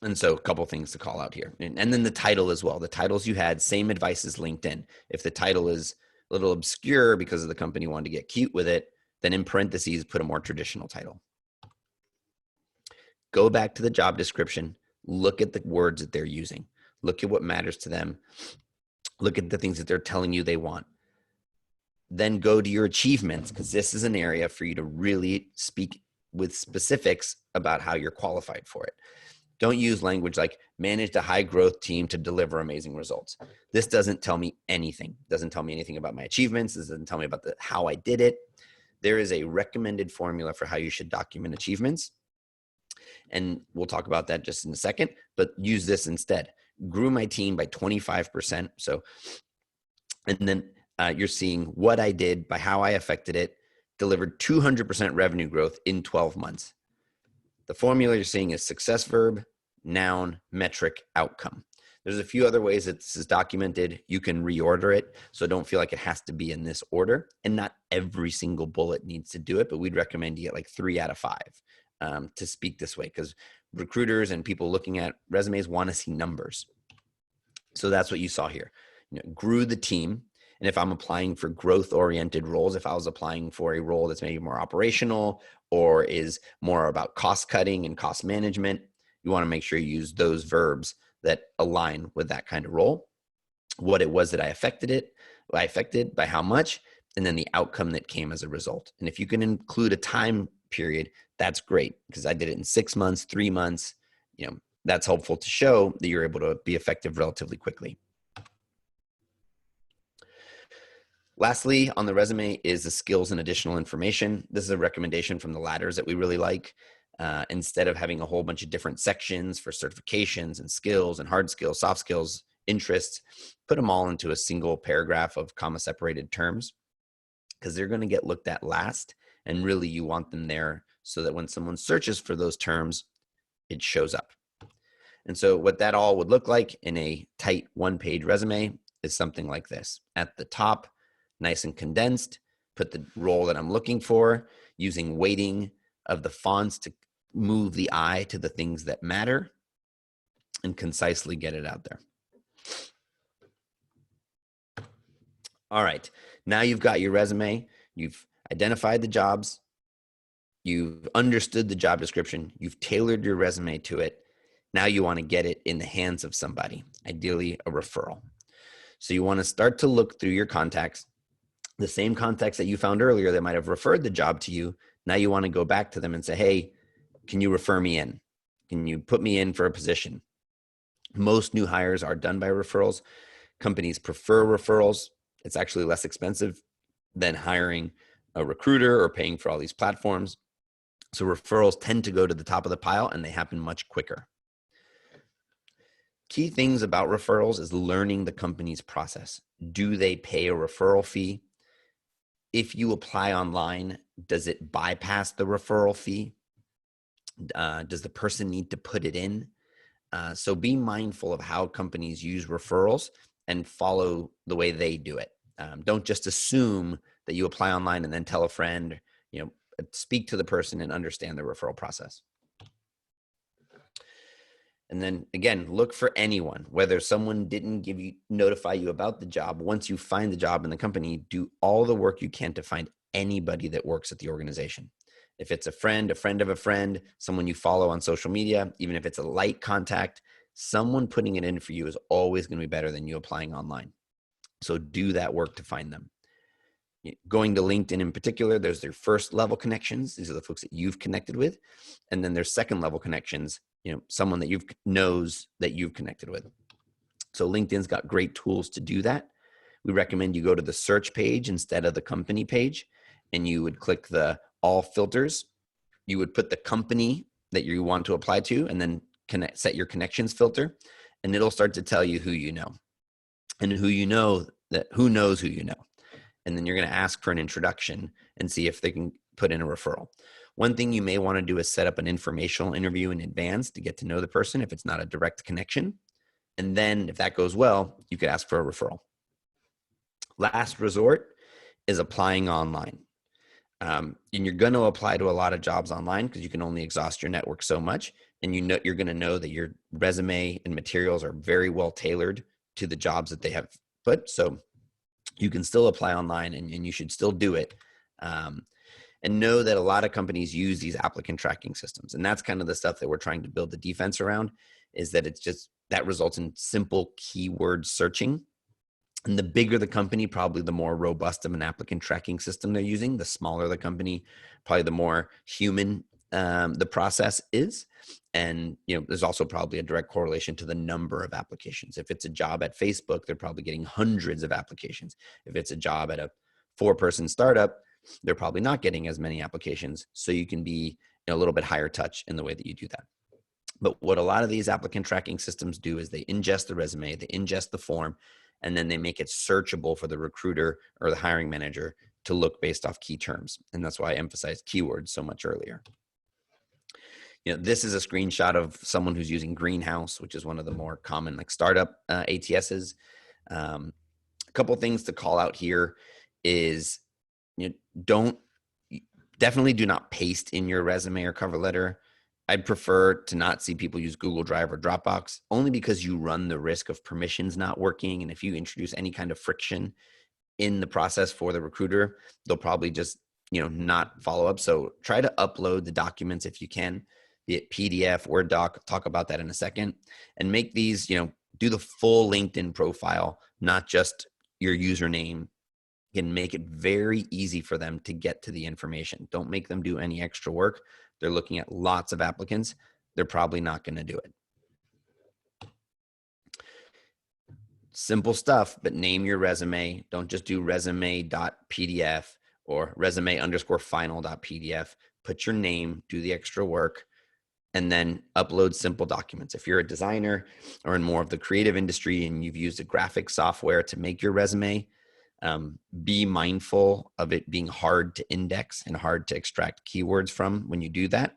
And so a couple things to call out here. And then the title as well. The titles you had, same advice as LinkedIn. If the title is a little obscure because of the company wanted to get cute with it, then in parentheses, put a more traditional title. Go back to the job description. Look at the words that they're using. Look at what matters to them. Look at the things that they're telling you they want. Then go to your achievements, because this is an area for you to really speak with specifics about how you're qualified for it. Don't use language like managed a high growth team to deliver amazing results. This doesn't tell me anything. It doesn't tell me anything about my achievements. This doesn't tell me about how I did it. There is a recommended formula for how you should document achievements. And we'll talk about that just in a second, but use this instead. Grew my team by 25%. So, and then you're seeing what I did by how I affected it, delivered 200% revenue growth in 12 months. The formula you're seeing is success verb, noun, metric, outcome. There's a few other ways that this is documented. You can reorder it, so don't feel like it has to be in this order. And not every single bullet needs to do it, but we'd recommend you get like 3 out of 5 to speak this way, because recruiters and people looking at resumes want to see numbers. So that's what you saw here. Grew the team. And if I'm applying for growth-oriented roles, if I was applying for a role that's maybe more operational or is more about cost cutting and cost management, you want to make sure you use those verbs that align with that kind of role. What it was that I affected by how much, and then the outcome that came as a result. And if you can include a time period, that's great, because I did it in 6 months, 3 months. That's helpful to show that you're able to be effective relatively quickly. Lastly, on the resume is the skills and additional information. This is a recommendation from the ladders that we really like. Instead of having a whole bunch of different sections for certifications and skills and hard skills, soft skills, interests, put them all into a single paragraph of comma-separated terms, because they're going to get looked at last. And really, you want them there so that when someone searches for those terms, it shows up. And so what that all would look like in a tight 1-page resume is something like this. At the top, nice and condensed, put the role that I'm looking for, using weighting of the fonts to move the eye to the things that matter, and concisely get it out there. All right, now you've got your resume, you've identified the jobs, you've understood the job description, you've tailored your resume to it. Now you want to get it in the hands of somebody, ideally a referral. So you want to start to look through your contacts, the same contacts that you found earlier that might have referred the job to you. Now you want to go back to them and say, hey, can you refer me in? Can you put me in for a position? Most new hires are done by referrals. Companies prefer referrals. It's actually less expensive than hiring a recruiter or paying for all these platforms. So referrals tend to go to the top of the pile, and they happen much quicker. Key things about referrals is learning the company's process. Do they pay a referral fee? If you apply online, does it bypass the referral fee? Does the person need to put it in? So be mindful of how companies use referrals and follow the way they do it. Don't just assume that you apply online and then tell a friend, speak to the person and understand the referral process. And then again, look for anyone, whether someone didn't notify you about the job. Once you find the job in the company, do all the work you can to find anybody that works at the organization. If it's a friend of a friend, someone you follow on social media, even if it's a light contact, someone putting it in for you is always going to be better than you applying online. So do that work to find them. Going to LinkedIn in particular, there's their first level connections. These are the folks that you've connected with. And then there's second level connections, someone that knows that you've connected with. So LinkedIn's got great tools to do that. We recommend you go to the search page instead of the company page, and you would click the all filters. You would put the company that you want to apply to, and then set your connections filter, and it'll start to tell you who you know, and who knows who you know. And then you're going to ask for an introduction and see if they can put in a referral. One thing you may want to do is set up an informational interview in advance to get to know the person if it's not a direct connection. And then if that goes well, you could ask for a referral. Last resort is applying online. And you're going to apply to a lot of jobs online because you can only exhaust your network so much. And you're going to know that your resume and materials are very well tailored to the jobs that they have put. So you can still apply online, and you should still do it. And know that a lot of companies use these applicant tracking systems. And that's kind of the stuff that we're trying to build the defense around, is that it's just that results in simple keyword searching. And the bigger the company, probably the more robust of an applicant tracking system they're using. The smaller the company, probably the more human the process is. And there's also probably a direct correlation to the number of applications. If it's a job at Facebook, they're probably getting hundreds of applications. If it's a job at a 4-person startup, they're probably not getting as many applications. So you can be a little bit higher touch in the way that you do that. But what a lot of these applicant tracking systems do is they ingest the resume, they ingest the form, and then they make it searchable for the recruiter or the hiring manager to look based off key terms. And that's why I emphasized keywords so much earlier. This is a screenshot of someone who's using Greenhouse, which is one of the more common startup ATSs. A couple things to call out here is definitely do not paste in your resume or cover letter. I'd prefer to not see people use Google Drive or Dropbox, only because you run the risk of permissions not working. And if you introduce any kind of friction in the process for the recruiter, they'll probably just, not follow up. So try to upload the documents if you can, be it PDF, Word doc, talk about that in a second, and make these, do the full LinkedIn profile, not just your username. You can make it very easy for them to get to the information. Don't make them do any extra work. They're looking at lots of applicants. They're probably not going to do it. Simple stuff, but name your resume. Don't just do resume.pdf or resume_final.pdf. Put your name, do the extra work, and then upload simple documents. If you're a designer or in more of the creative industry and you've used a graphic software to make your resume, be mindful of it being hard to index and hard to extract keywords from when you do that.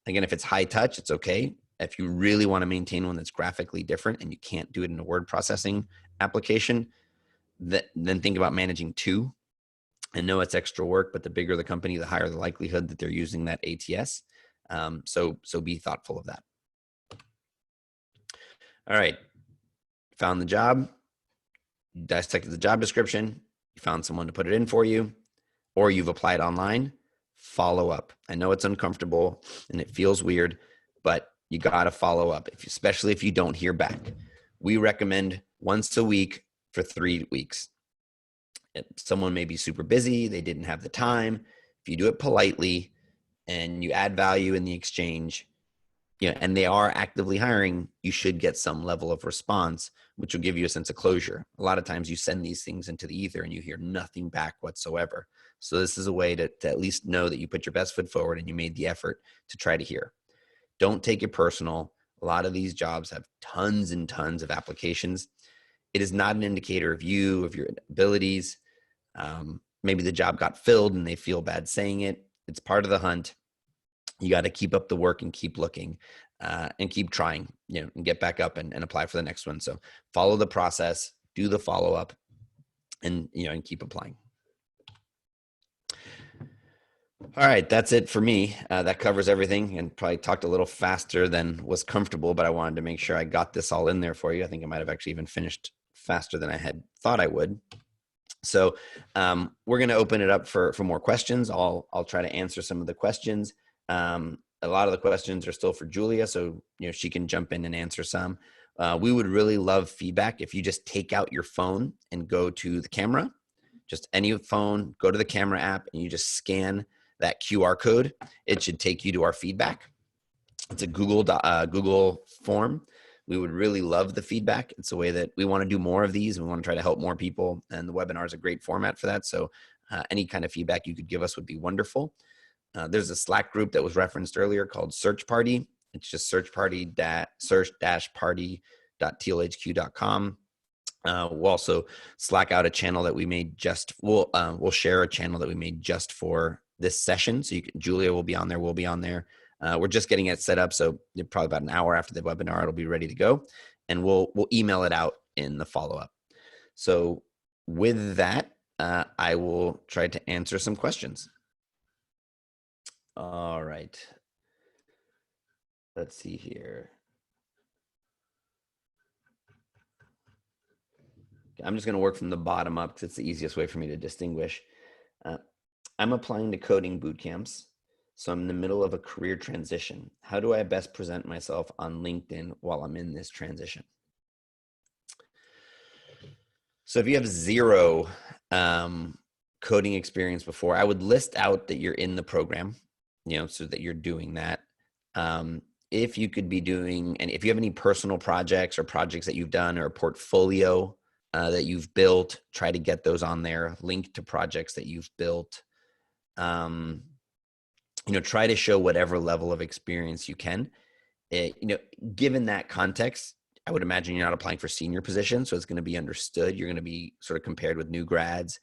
Again, if it's high touch, it's okay. If you really want to maintain one that's graphically different and you can't do it in a word processing application, then think about managing 2. I know it's extra work, but the bigger the company, the higher the likelihood that they're using that ATS. So be thoughtful of that. All right. Found the job, dissected the job description, you found someone to put it in for you, or you've applied online. Follow up. I know it's uncomfortable and it feels weird, but you got to follow up, especially if you don't hear back. We recommend once a week for 3 weeks. Someone may be super busy, they didn't have the time. If you do it politely and you add value in the exchange, and they are actively hiring, you should get some level of response, which will give you a sense of closure. A lot of times you send these things into the ether and you hear nothing back whatsoever. So this is a way to at least know that you put your best foot forward and you made the effort to try to hear. Don't take it personal. A lot of these jobs have tons and tons of applications. It is not an indicator of you, of your abilities. Maybe the job got filled and they feel bad saying it. It's part of the hunt. You got to keep up the work and keep looking and keep trying, and get back up and apply for the next one. So follow the process, do the follow-up, and keep applying. All right, that's it for me. That covers everything, and probably talked a little faster than was comfortable, but I wanted to make sure I got this all in there for you. I think I might have actually even finished faster than I had thought I would. So we're going to open it up for more questions. I'll try to answer some of the questions. A lot of the questions are still for Julia, so she can jump in and answer some. We would really love feedback if you just take out your phone and go to the camera, just any phone, go to the camera app, and you just scan that QR code. It should take you to our feedback. It's a Google form. We would really love the feedback. It's a way that we want to do more of these. We want to try to help more people, and the webinar is a great format for that. So any kind of feedback you could give us would be wonderful. There's a Slack group that was referenced earlier called Search Party. It's just search-party.tealhq.com. We'll also Slack out a channel that we made we'll share a channel that we made just for this session. So Julia will be on there. We'll be on there. We're just getting it set up. So probably about an hour after the webinar, it'll be ready to go, and we'll email it out in the follow-up. So with that, I will try to answer some questions. All right. Let's see here. I'm just going to work from the bottom up because it's the easiest way for me to distinguish. I'm applying to coding boot camps, so I'm in the middle of a career transition. How do I best present myself on LinkedIn while I'm in this transition? So if you have zero coding experience before, I would list out that you're in the program, so that you're doing that. If you could be doing, and if you have any personal projects or projects that you've done or a portfolio that you've built, try to get those on there, link to projects that you've built. Try to show whatever level of experience you can. Given that context, I would imagine you're not applying for senior positions, so it's going to be understood. You're going to be sort of compared with new grads.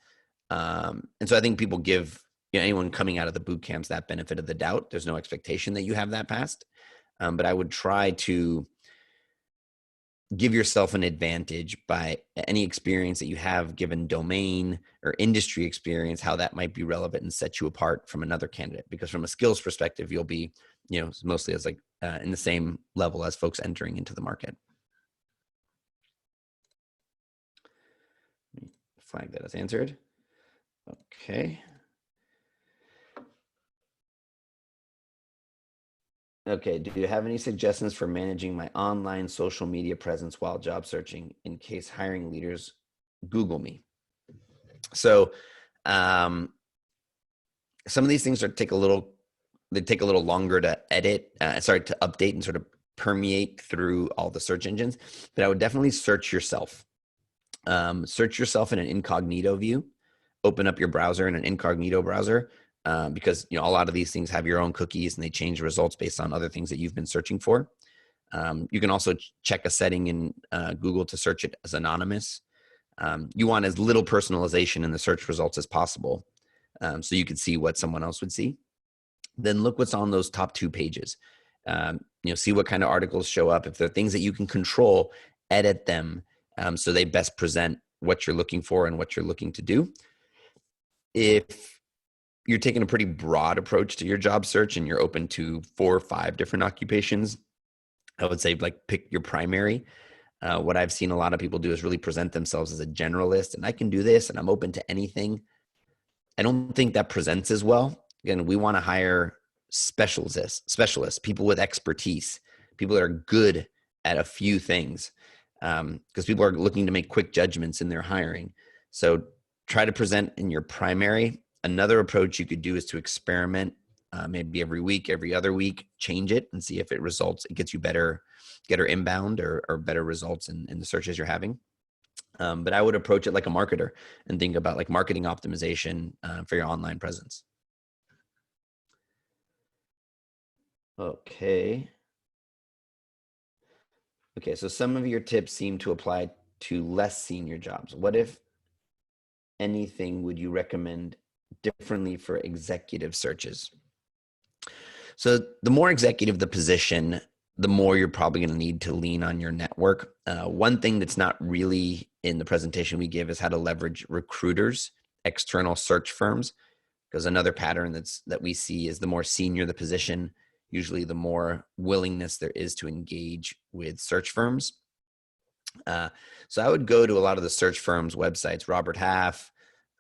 And so I think people give anyone coming out of the boot camps that benefit of the doubt. There's no expectation that you have that passed. But I would try to give yourself an advantage by any experience that you have, given domain or industry experience, how that might be relevant and set you apart from another candidate. Because from a skills perspective, you'll be, mostly as in the same level as folks entering into the market. Flag that as answered. Okay. Okay, do you have any suggestions for managing my online social media presence while job searching in case hiring leaders Google me? So some of these things take a little longer to edit, to update and sort of permeate through all the search engines, but I would definitely search yourself. Search yourself in an incognito view. Open up your browser in an incognito browser. Because a lot of these things have your own cookies and they change results based on other things that you've been searching for. You can also check a setting in Google to search it as anonymous. You want as little personalization in the search results as possible, so you can see what someone else would see. Then look what's on those top 2 pages. See what kind of articles show up. If there are things that you can control, edit them so they best present what you're looking for and what you're looking to do. If you're taking a pretty broad approach to your job search and you're open to 4 or 5 different occupations, I would say pick your primary. What I've seen a lot of people do is really present themselves as a generalist, and I can do this and I'm open to anything. I don't think that presents as well. Again, we want to hire specialists, people with expertise, people that are good at a few things, because people are looking to make quick judgments in their hiring. So try to present in your primary. Another approach you could do is to experiment, maybe every week, every other week, change it and see if it gets you better inbound or better results in the searches you're having. But I would approach it like a marketer and think about marketing optimization for your online presence. Okay, so some of your tips seem to apply to less senior jobs. What, if anything, would you recommend differently for executive searches? So the more executive the position, the more you're probably going to need to lean on your network. One thing that's not really in the presentation we give is how to leverage recruiters, external search firms, because another pattern that we see is the more senior the position, usually the more willingness there is to engage with search firms. So I would go to a lot of the search firms' websites, Robert Half,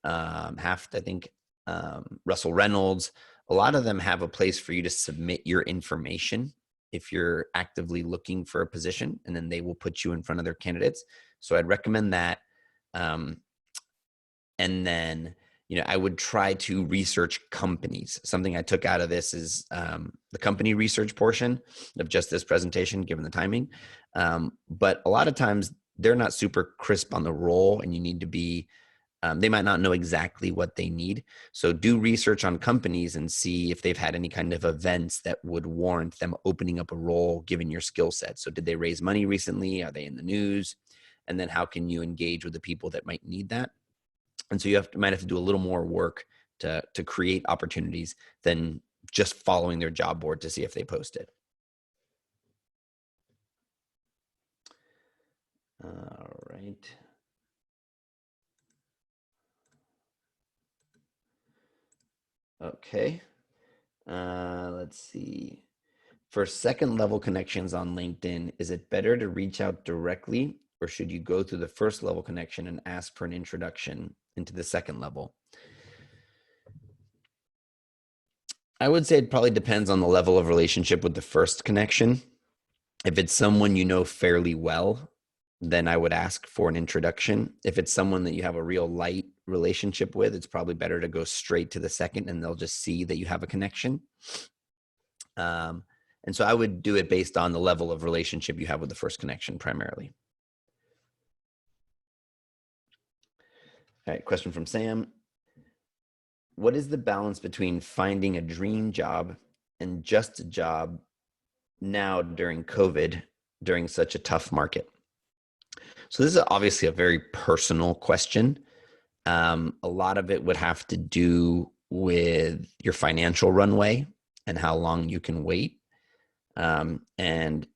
Haft, I think, Russell Reynolds. A lot of them have a place for you to submit your information if you're actively looking for a position, and then they will put you in front of their candidates. So I'd recommend that. And then, I would try to research companies. Something I took out of this is the company research portion of just this presentation, given the timing. But a lot of times they're not super crisp on the role, and you need to be, they might not know exactly what they need. So do research on companies and see if they've had any kind of events that would warrant them opening up a role given your skill set. So did they raise money recently? Are they in the news? And then how can you engage with the people that might need that? And so you might have to do a little more work to create opportunities than just following their job board to see if they post it. All right. Okay. Let's see. For second level connections on LinkedIn, is it better to reach out directly, or should you go through the first level connection and ask for an introduction into the second level? I would say it probably depends on the level of relationship with the first connection. If it's someone you know fairly well, then I would ask for an introduction. If it's someone that you have a real light relationship with, it's probably better to go straight to the second, and they'll just see that you have a connection. And so I would do it based on the level of relationship you have with the first connection primarily. All right, question from Sam. What is the balance between finding a dream job and just a job now during COVID, during such a tough market? So this is obviously a very personal question. A lot of it would have to do with your financial runway and how long you can wait. And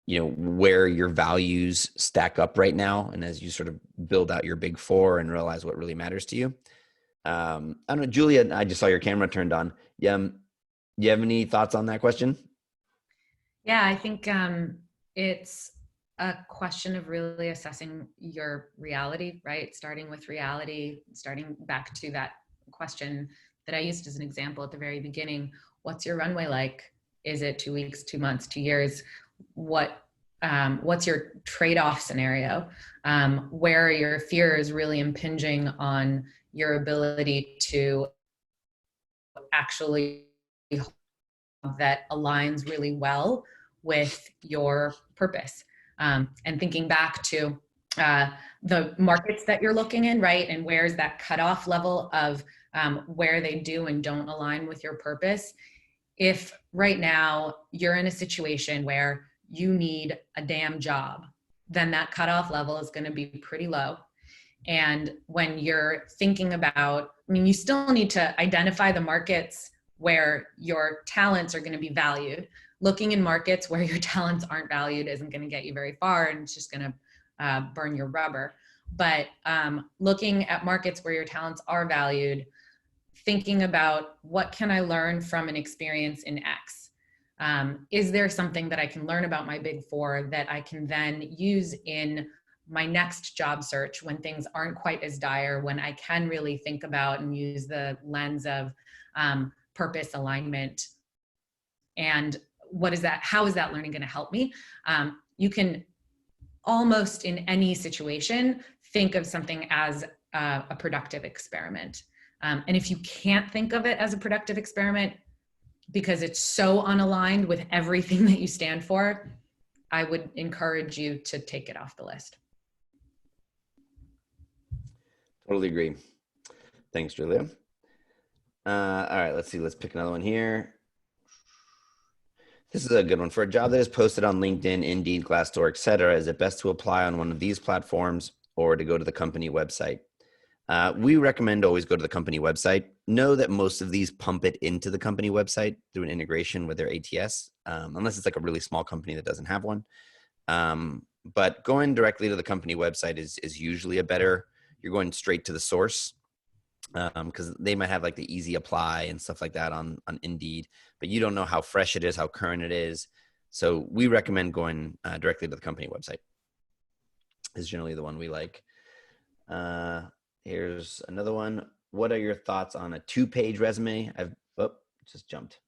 where your values stack up right now. And as you sort of build out your big four and realize what really matters to you. I don't know, Julia, I just saw your camera turned on. Yeah. You have any thoughts on that question? Yeah, I think it's a question of really assessing your reality, right? Starting with reality, starting back to that question that I used as an example at the very beginning. What's your runway like? Is it 2 weeks, 2 months, 2 years? What's your trade-off scenario? Where are your fears really impinging on your ability to actually that aligns really well with your purpose? And thinking back to the markets that you're looking in, right? And where's that cutoff level of where they do and don't align with your purpose? If right now you're in a situation where you need a damn job, then that cutoff level is going to be pretty low. And when you're thinking about, you still need to identify the markets where your talents are going to be valued. Looking in markets where your talents aren't valued isn't going to get you very far, and it's just going to burn your rubber. But looking at markets where your talents are valued, thinking about what can I learn from an experience in X? Is there something that I can learn about my big four that I can then use in my next job search when things aren't quite as dire, when I can really think about and use the lens of purpose alignment? And what is that? How is that learning going to help me? You can almost in any situation think of something as a productive experiment. And if you can't think of it as a productive experiment because it's so unaligned with everything that you stand for, I would encourage you to take it off the list. Totally agree. Thanks, Julia. All right, let's see. Let's pick another one here. This is a good one. For a job that is posted on LinkedIn, Indeed, Glassdoor, etc., is it best to apply on one of these platforms or to go to the company website? We recommend always go to the company website. Know that most of these pump it into the company website through an integration with their ATS, unless it's like a really small company that doesn't have one. But going directly to the company website is usually you're going straight to the source, because they might have like the easy apply and stuff like that on Indeed, but you don't know how fresh it is, how current it is. So we recommend going directly to the company website. Is generally the one we like. Here's another one. What are your thoughts on a 2-page resume? Just jumped.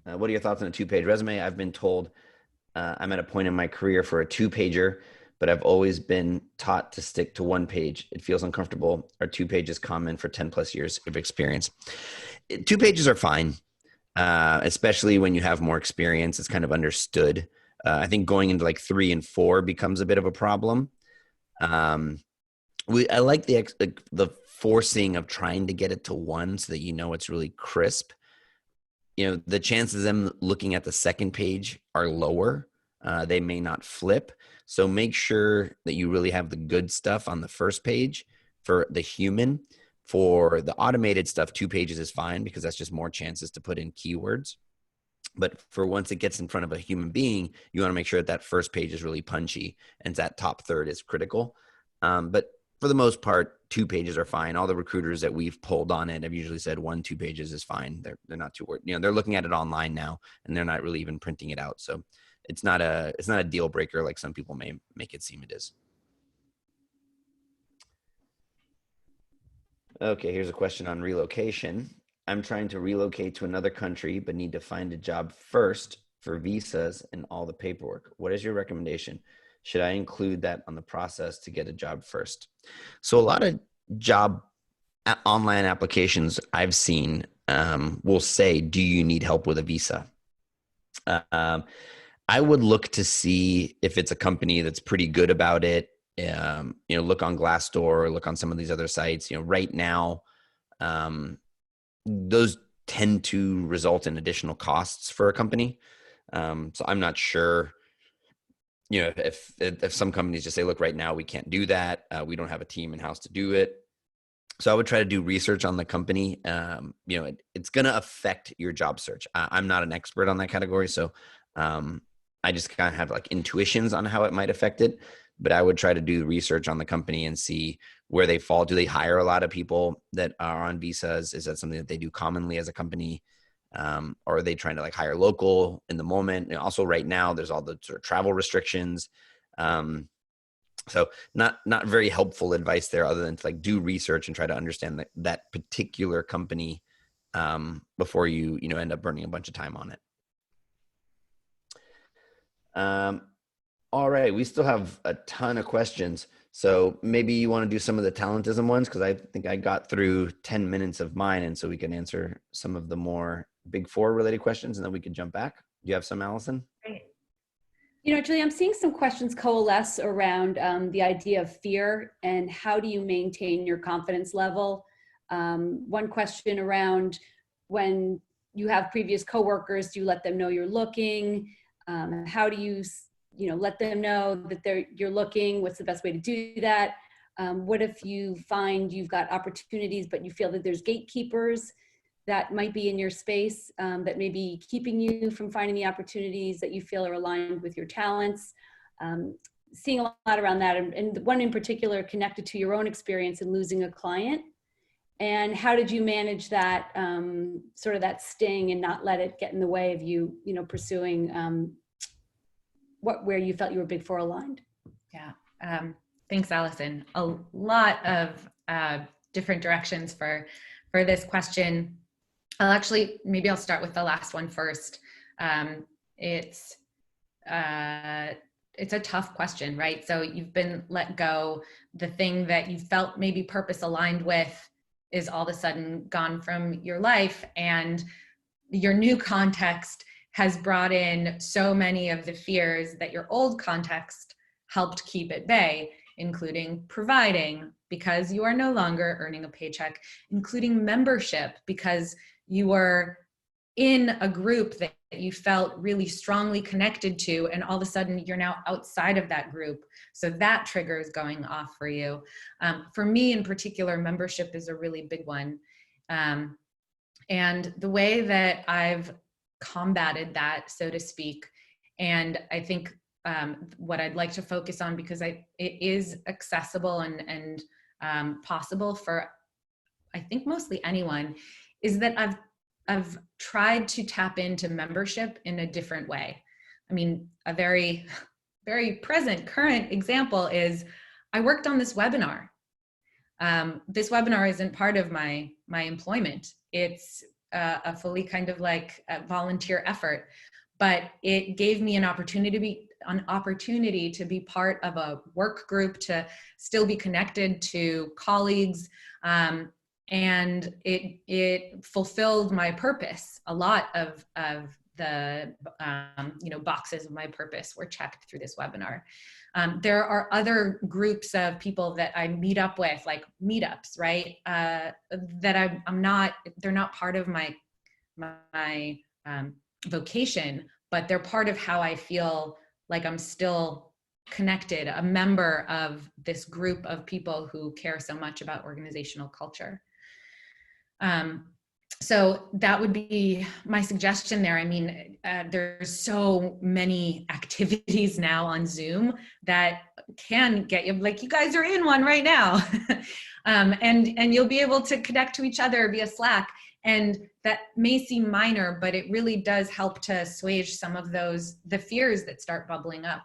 What are your thoughts on a 2-page resume? I've been told I'm at a point in my career for a 2-pager, but I've always been taught to stick to 1 page. It feels uncomfortable. Are 2 pages common for 10 plus years of experience? 2 pages are fine, especially when you have more experience. It's kind of understood. I think going into like 3 and 4 becomes a bit of a problem. I like the forcing of trying to get it to 1 so that you know it's really crisp. The chances of them looking at the second page are lower. They may not flip. So make sure that you really have the good stuff on the first page for the human. For the automated stuff, 2 pages is fine because that's just more chances to put in keywords. But for once it gets in front of a human being, you want to make sure that first page is really punchy and that top third is critical. But for the most part, 2 pages are fine. All the recruiters that we've pulled on it have usually said 1-2 pages is fine. They're not too worried. They're looking at it online now and they're not really even printing it out. So it's not a deal breaker like some people may make it seem it is. Okay, here's a question on relocation. I'm trying to relocate to another country, but need to find a job first for visas and all the paperwork. What is your recommendation? Should I include that on the process to get a job first? So a lot of job online applications I've seen will say, do you need help with a visa? I would look to see if it's a company that's pretty good about it. Look on Glassdoor, look on some of these other sites. Right now, those tend to result in additional costs for a company. So I'm not sure, if some companies just say, look, right now we can't do that. We don't have a team in-house to do it. So I would try to do research on the company. It's going to affect your job search. I'm not an expert on that category. So I just kind of have like intuitions on how it might affect it. But I would try to do research on the company and see where they fall. Do they hire a lot of people that are on visas? Is that something that they do commonly as a company? Or are they trying to like hire local in the moment? And also right now, there's all the sort of travel restrictions. So not very helpful advice there other than to like do research and try to understand that particular company before you end up burning a bunch of time on it. All right, we still have a ton of questions. So maybe you want to do some of the Talentism ones because I think I got through 10 minutes of mine, and so we can answer some of the more Big Four related questions, and then we could jump back. Do you have some, Allison? Great. Julie, I'm seeing some questions coalesce around the idea of fear and how do you maintain your confidence level. One question around when you have previous coworkers, do you let them know you're looking? How do you let them know that you're looking? What's the best way to do that? What if you find you've got opportunities, but you feel that there's gatekeepers that might be in your space that may be keeping you from finding the opportunities that you feel are aligned with your talents? Seeing a lot around that, and one in particular connected to your own experience in losing a client. And how did you manage that sort of that sting and not let it get in the way of you, pursuing where you felt you were Big Four aligned? Yeah. Thanks, Allison. A lot of different directions for this question. Maybe I'll start with the last one first. It's a tough question, right? So you've been let go. The thing that you felt maybe purpose aligned with is all of a sudden gone from your life, and your new context has brought in so many of the fears that your old context helped keep at bay, including providing because you are no longer earning a paycheck, including membership because you were in a group that you felt really strongly connected to, and all of a sudden you're now outside of that group. So that trigger is going off for you. For me in particular, membership is a really big one. And the way that I've combated that, so to speak, and I think what I'd like to focus on, because it is accessible and possible for, I think, mostly anyone, is that I've tried to tap into membership in a different way. I mean, a very, very present, current example is I worked on this webinar. This webinar isn't part of my employment. It's a fully kind of like a volunteer effort, but it gave me an opportunity to be part of a work group, to still be connected to colleagues, and it fulfilled my purpose. A lot of the boxes of my purpose were checked through this webinar. There are other groups of people that I meet up with, like meetups, right? That I'm not, they're not part of my vocation, but they're part of how I feel like I'm still connected, a member of this group of people who care so much about organizational culture. So that would be my suggestion there. I mean, there's so many activities now on Zoom that can get you, like you guys are in one right now. And you'll be able to connect to each other via Slack. And that may seem minor, but it really does help to assuage some of the fears that start bubbling up,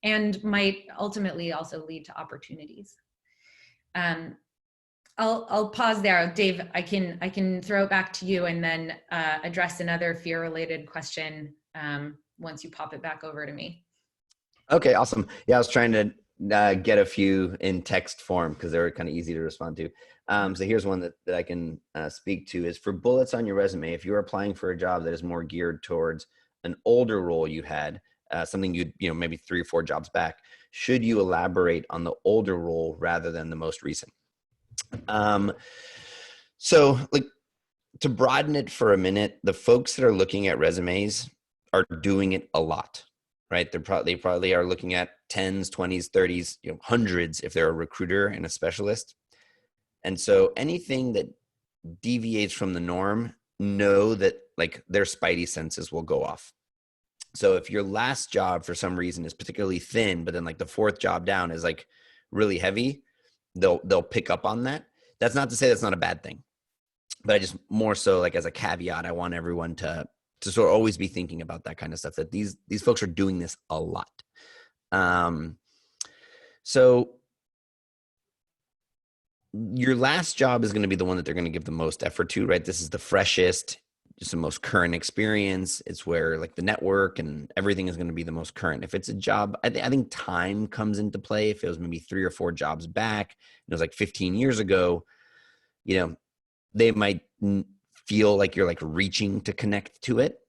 and might ultimately also lead to opportunities. I'll pause there. Dave, I can throw it back to you and then address another fear-related question once you pop it back over to me. Okay, awesome. Yeah, I was trying to get a few in text form because they were kind of easy to respond to. So here's one that I can speak to is for bullets on your resume. If you're applying for a job that is more geared towards an older role you had, something you'd, maybe 3 or 4 jobs back, should you elaborate on the older role rather than the most recent? So like to broaden it for a minute, the folks that are looking at resumes are doing it a lot, right? They probably are looking at 10s, 20s, 30s, hundreds if they're a recruiter and a specialist. And so anything that deviates from the norm, know that like their spidey senses will go off. So if your last job for some reason is particularly thin, but then like the 4th job down is like really heavy, they'll pick up on that. That's not to say that's not a bad thing, but I just more so like as a caveat, I want everyone to sort of always be thinking about that kind of stuff, that these folks are doing this a lot. So your last job is going to be the one that they're going to give the most effort to, right? This is the freshest, just the most current experience. It's where like the network and everything is going to be the most current. If it's a job, I think time comes into play. If it was maybe 3 or 4 jobs back, it was like 15 years ago, they might feel like you're like reaching to connect to it.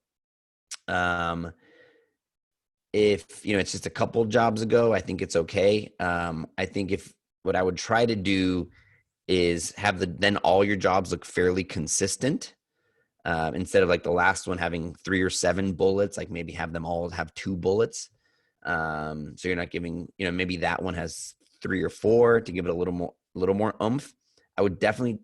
If, it's just a couple jobs ago, I think it's okay. I think what I would try to do is have then all your jobs look fairly consistent. Instead of like the last one having 3 or 7 bullets, like maybe have them all have 2 bullets. So you're not giving, maybe that one has 3 or 4 to give it a little more oomph. I would definitely,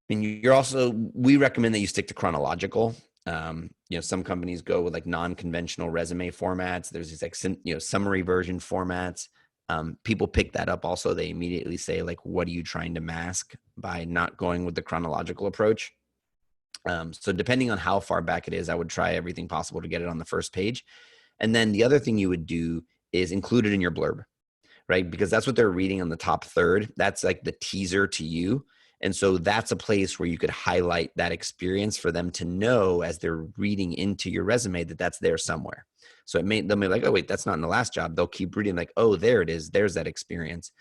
we recommend that you stick to chronological. Some companies go with like non-conventional resume formats. There's these like, summary version formats. People pick that up also. They immediately say like, what are you trying to mask by not going with the chronological approach? So depending on how far back it is, I would try everything possible to get it on the first page. And then the other thing you would do is include it in your blurb, right? Because that's what they're reading on the top third. That's like the teaser to you. And so that's a place where you could highlight that experience for them to know as they're reading into your resume that that's there somewhere. So they'll be like, oh, wait, that's not in the last job. They'll keep reading like, oh, there it is. There's that experience.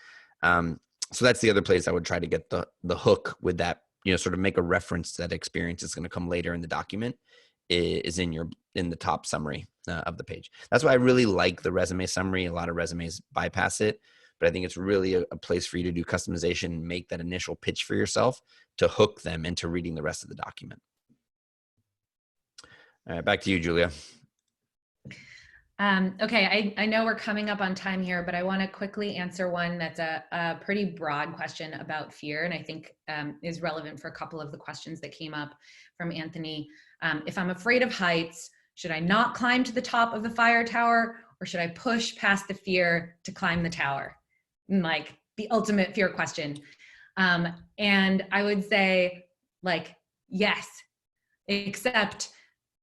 So that's the other place I would try to get the hook with that, sort of make a reference to that experience. It's going to come later in the document is in the top summary of the page. That's why I really like the resume summary. A lot of resumes bypass it, but I think it's really a place for you to do customization and make that initial pitch for yourself to hook them into reading the rest of the document. All right, back to you, Julia. Okay, I know we're coming up on time here, but I want to quickly answer one that's a pretty broad question about fear, and I think is relevant for a couple of the questions that came up from Anthony. If I'm afraid of heights, should I not climb to the top of the fire tower, or should I push past the fear to climb the tower? Like the ultimate fear question. And I would say like, yes, except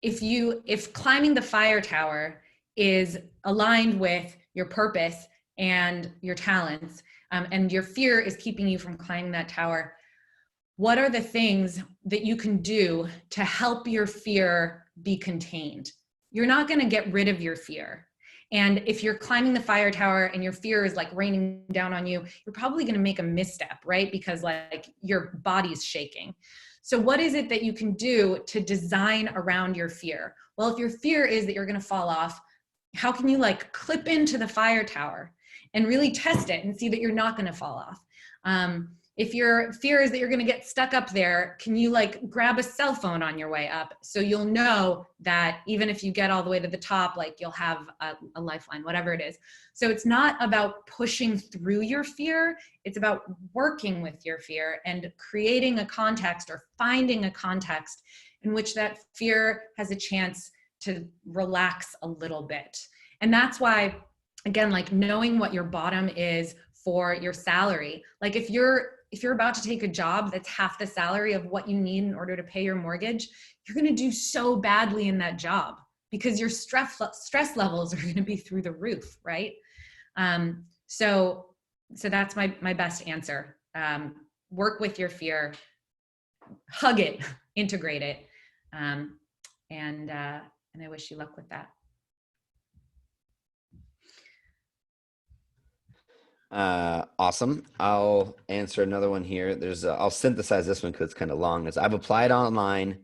if climbing the fire tower is aligned with your purpose and your talents, and your fear is keeping you from climbing that tower, what are the things that you can do to help your fear be contained? You're not going to get rid of your fear. And if you're climbing the fire tower and your fear is like raining down on you, you're probably going to make a misstep, right? Because like your body's shaking. So what is it that you can do to design around your fear? Well, if your fear is that you're going to fall off, how can you like clip into the fire tower and really test it and see that you're not going to fall off? If your fear is that you're going to get stuck up there, can you like grab a cell phone on your way up so you'll know that even if you get all the way to the top, like you'll have a lifeline, whatever it is. So it's not about pushing through your fear. It's about working with your fear and creating a context or finding a context in which that fear has a chance to relax a little bit. And that's why, again, like knowing what your bottom is for your salary. Like if you're about to take a job that's half the salary of what you need in order to pay your mortgage, you're going to do so badly in that job because your stress levels are going to be through the roof, right? So that's my best answer. Work with your fear, hug it, integrate it, and I wish you luck with that. Awesome. I'll answer another one here. I'll synthesize this one because it's kind of long. I've applied online,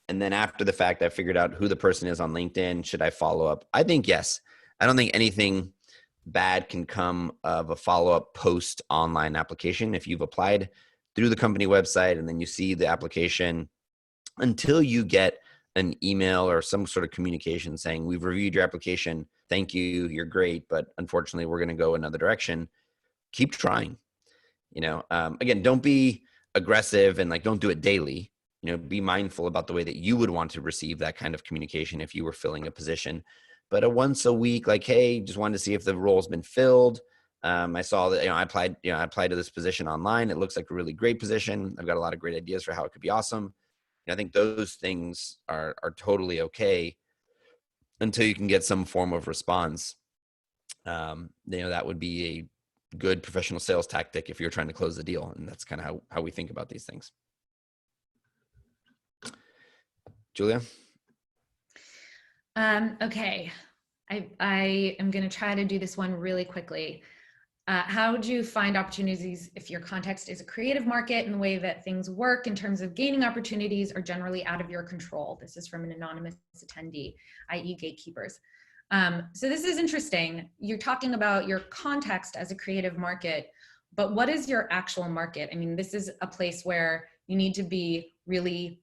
and then after the fact, I figured out who the person is on LinkedIn. Should I follow up? I think yes. I don't think anything bad can come of a follow-up post online application. If you've applied through the company website and then you see the application, until you get an email or some sort of communication saying, we've reviewed your application, thank you, you're great, but unfortunately we're going to go another direction, keep trying. Again, don't be aggressive and like don't do it daily. Be mindful about the way that you would want to receive that kind of communication if you were filling a position. But a once a week, like, hey, just wanted to see if the role's been filled. I saw that I applied to this position online. It looks like a really great position. I've got a lot of great ideas for how it could be awesome. I think those things are totally okay until you can get some form of response. That would be a good professional sales tactic if you're trying to close the deal. And that's kind of how we think about these things. Julia? Okay. I am going to try to do this one really quickly. How do you find opportunities if your context is a creative market and the way that things work in terms of gaining opportunities are generally out of your control? This is from an anonymous attendee, i.e. gatekeepers. So this is interesting. You're talking about your context as a creative market, but what is your actual market? I mean, this is a place where you need to be really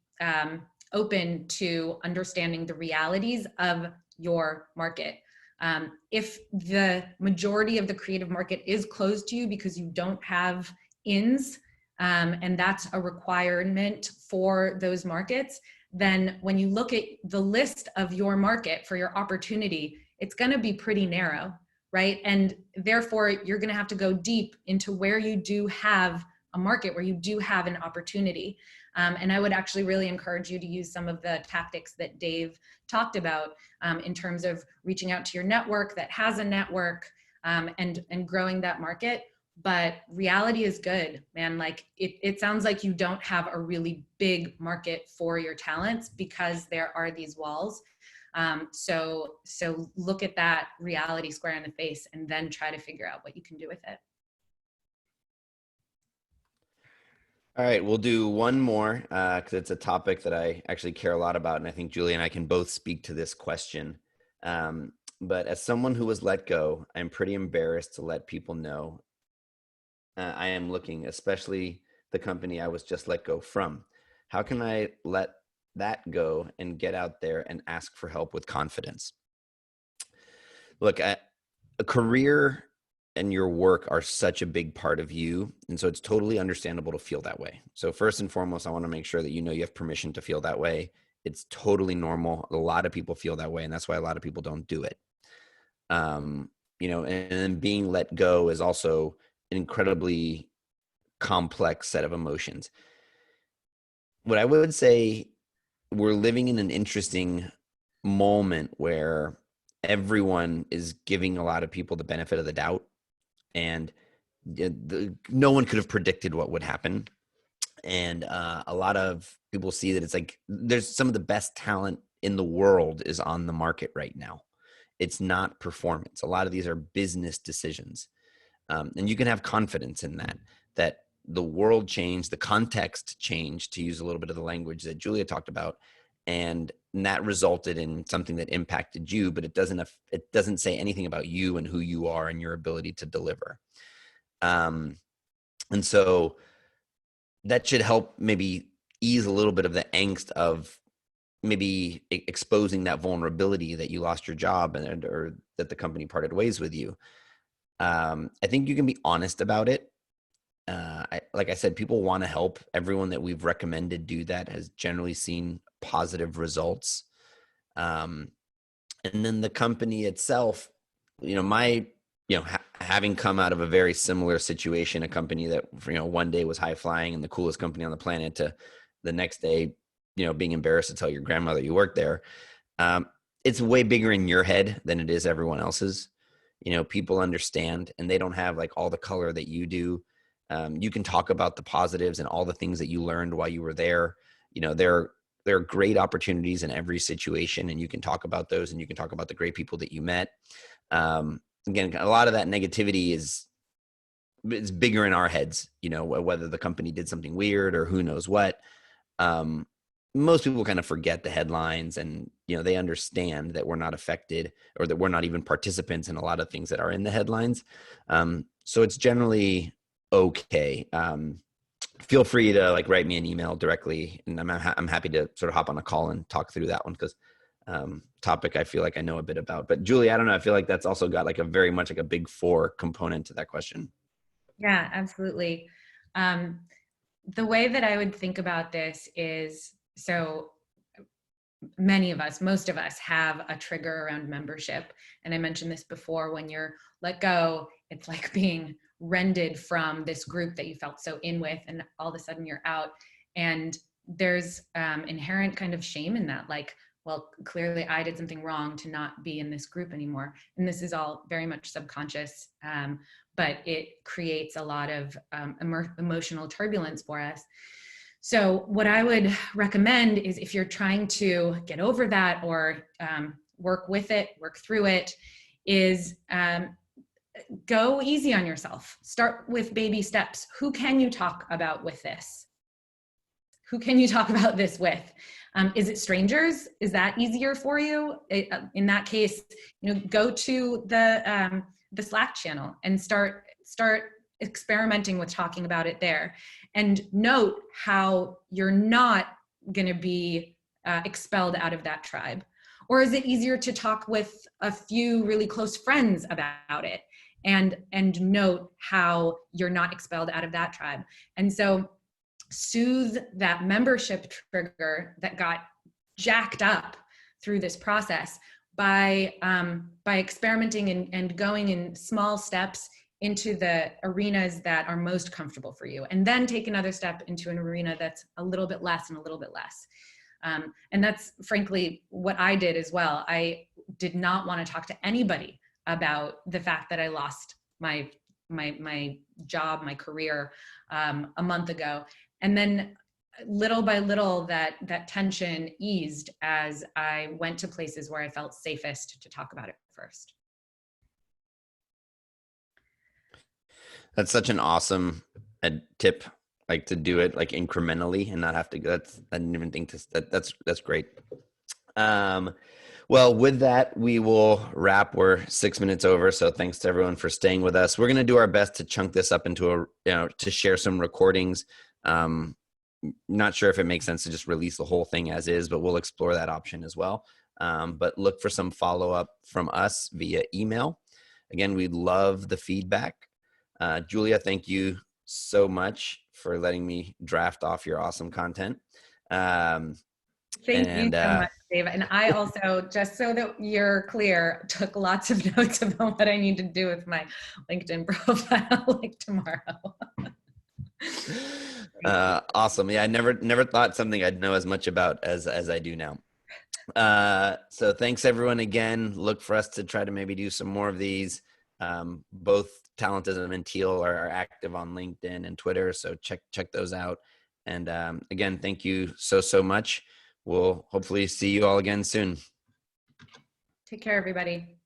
open to understanding the realities of your market. If the majority of the creative market is closed to you because you don't have ins, and that's a requirement for those markets, then when you look at the list of your market for your opportunity, it's going to be pretty narrow, right? And therefore, you're going to have to go deep into where you do have a market, where you do have an opportunity. And I would actually really encourage you to use some of the tactics that Dave talked about in terms of reaching out to your network that has a network, and growing that market. But reality is good, man. Like it sounds like you don't have a really big market for your talents because there are these walls. So look at that reality square in the face and then try to figure out what you can do with it. All right, we'll do one more because it's a topic that I actually care a lot about, and I think Julie and I can both speak to this question. But as someone who was let go, I'm pretty embarrassed to let people know I am looking, especially the company I was just let go from. How can I let that go and get out there and ask for help with confidence? Look, a career and your work are such a big part of you. And so it's totally understandable to feel that way. So first and foremost, I want to make sure that you know you have permission to feel that way. It's totally normal. A lot of people feel that way. And that's why a lot of people don't do it. And then being let go is also an incredibly complex set of emotions. What I would say, we're living in an interesting moment where everyone is giving a lot of people the benefit of the doubt. And no one could have predicted what would happen. And a lot of people see that it's like there's some of the best talent in the world is on the market right now. It's not performance. A lot of these are business decisions. And you can have confidence in that the world changed, the context changed, to use a little bit of the language that Julia talked about. And that resulted in something that impacted you, but it doesn't say anything about you and who you are and your ability to deliver. And so that should help maybe ease a little bit of the angst of maybe exposing that vulnerability that you lost your job or that the company parted ways with you. I think you can be honest about it. Like I said, people want to help. Everyone that we've recommended do that has generally seen positive results. And then the company itself, having come out of a very similar situation, a company that, one day was high flying and the coolest company on the planet, to the next day, being embarrassed to tell your grandmother you worked there. It's way bigger in your head than it is everyone else's. People understand, and they don't have like all the color that you do. You can talk about the positives and all the things that you learned while you were there. There are great opportunities in every situation, and you can talk about those, and you can talk about the great people that you met. Again, a lot of that negativity it's bigger in our heads, whether the company did something weird or who knows what. Most people kind of forget the headlines, and, they understand that we're not affected, or that we're not even participants in a lot of things that are in the headlines. So it's generally okay. Feel free to write me an email directly, and I'm happy to sort of hop on a call and talk through that one, because topic I feel like I know a bit about. But Julie, I don't know, I feel like that's also got a very much a big four component to that question. Yeah, absolutely. The way that I would think about this is, so most of us have a trigger around membership. And I mentioned this before, when you're let go, it's like being rended from this group that you felt so in with, and all of a sudden you're out. And there's inherent kind of shame in that. Well, clearly I did something wrong to not be in this group anymore. And this is all very much subconscious, but it creates a lot of emotional turbulence for us. So what I would recommend is, if you're trying to get over that, or work with it, work through it, is go easy on yourself. Start with baby steps. Who can you talk about with this? Who can you talk about this with? Is it strangers? Is that easier for you? In that case, go to the Slack channel and start experimenting with talking about it there. And note how you're not going to be expelled out of that tribe. Or is it easier to talk with a few really close friends about it, and note how you're not expelled out of that tribe? And so soothe that membership trigger that got jacked up through this process by experimenting and going in small steps into the arenas that are most comfortable for you, and then take another step into an arena that's a little bit less and a little bit less. And that's frankly what I did as well. I did not want to talk to anybody about the fact that I lost my job, my career, a month ago. And then little by little, that tension eased as I went to places where I felt safest to talk about it first. That's such an awesome tip, to do it incrementally and not have to. I didn't even think that's great. Well, with that, we will wrap. We're 6 minutes over, so thanks to everyone for staying with us. We're going to do our best to chunk this up into to share some recordings. Not sure if it makes sense to just release the whole thing as is, but we'll explore that option as well. But look for some follow-up from us via email. Again, we'd love the feedback. Julia, thank you so much for letting me draft off your awesome content. Thank you so much, Dave. And I also, just so that you're clear, took lots of notes about what I need to do with my LinkedIn profile tomorrow. Awesome. Yeah, I never thought something I'd know as much about as I do now. So thanks everyone again. Look for us to try to maybe do some more of these, both Talentism and Teal are active on LinkedIn and Twitter. So check those out. And again, thank you so much. We'll hopefully see you all again soon. Take care, everybody.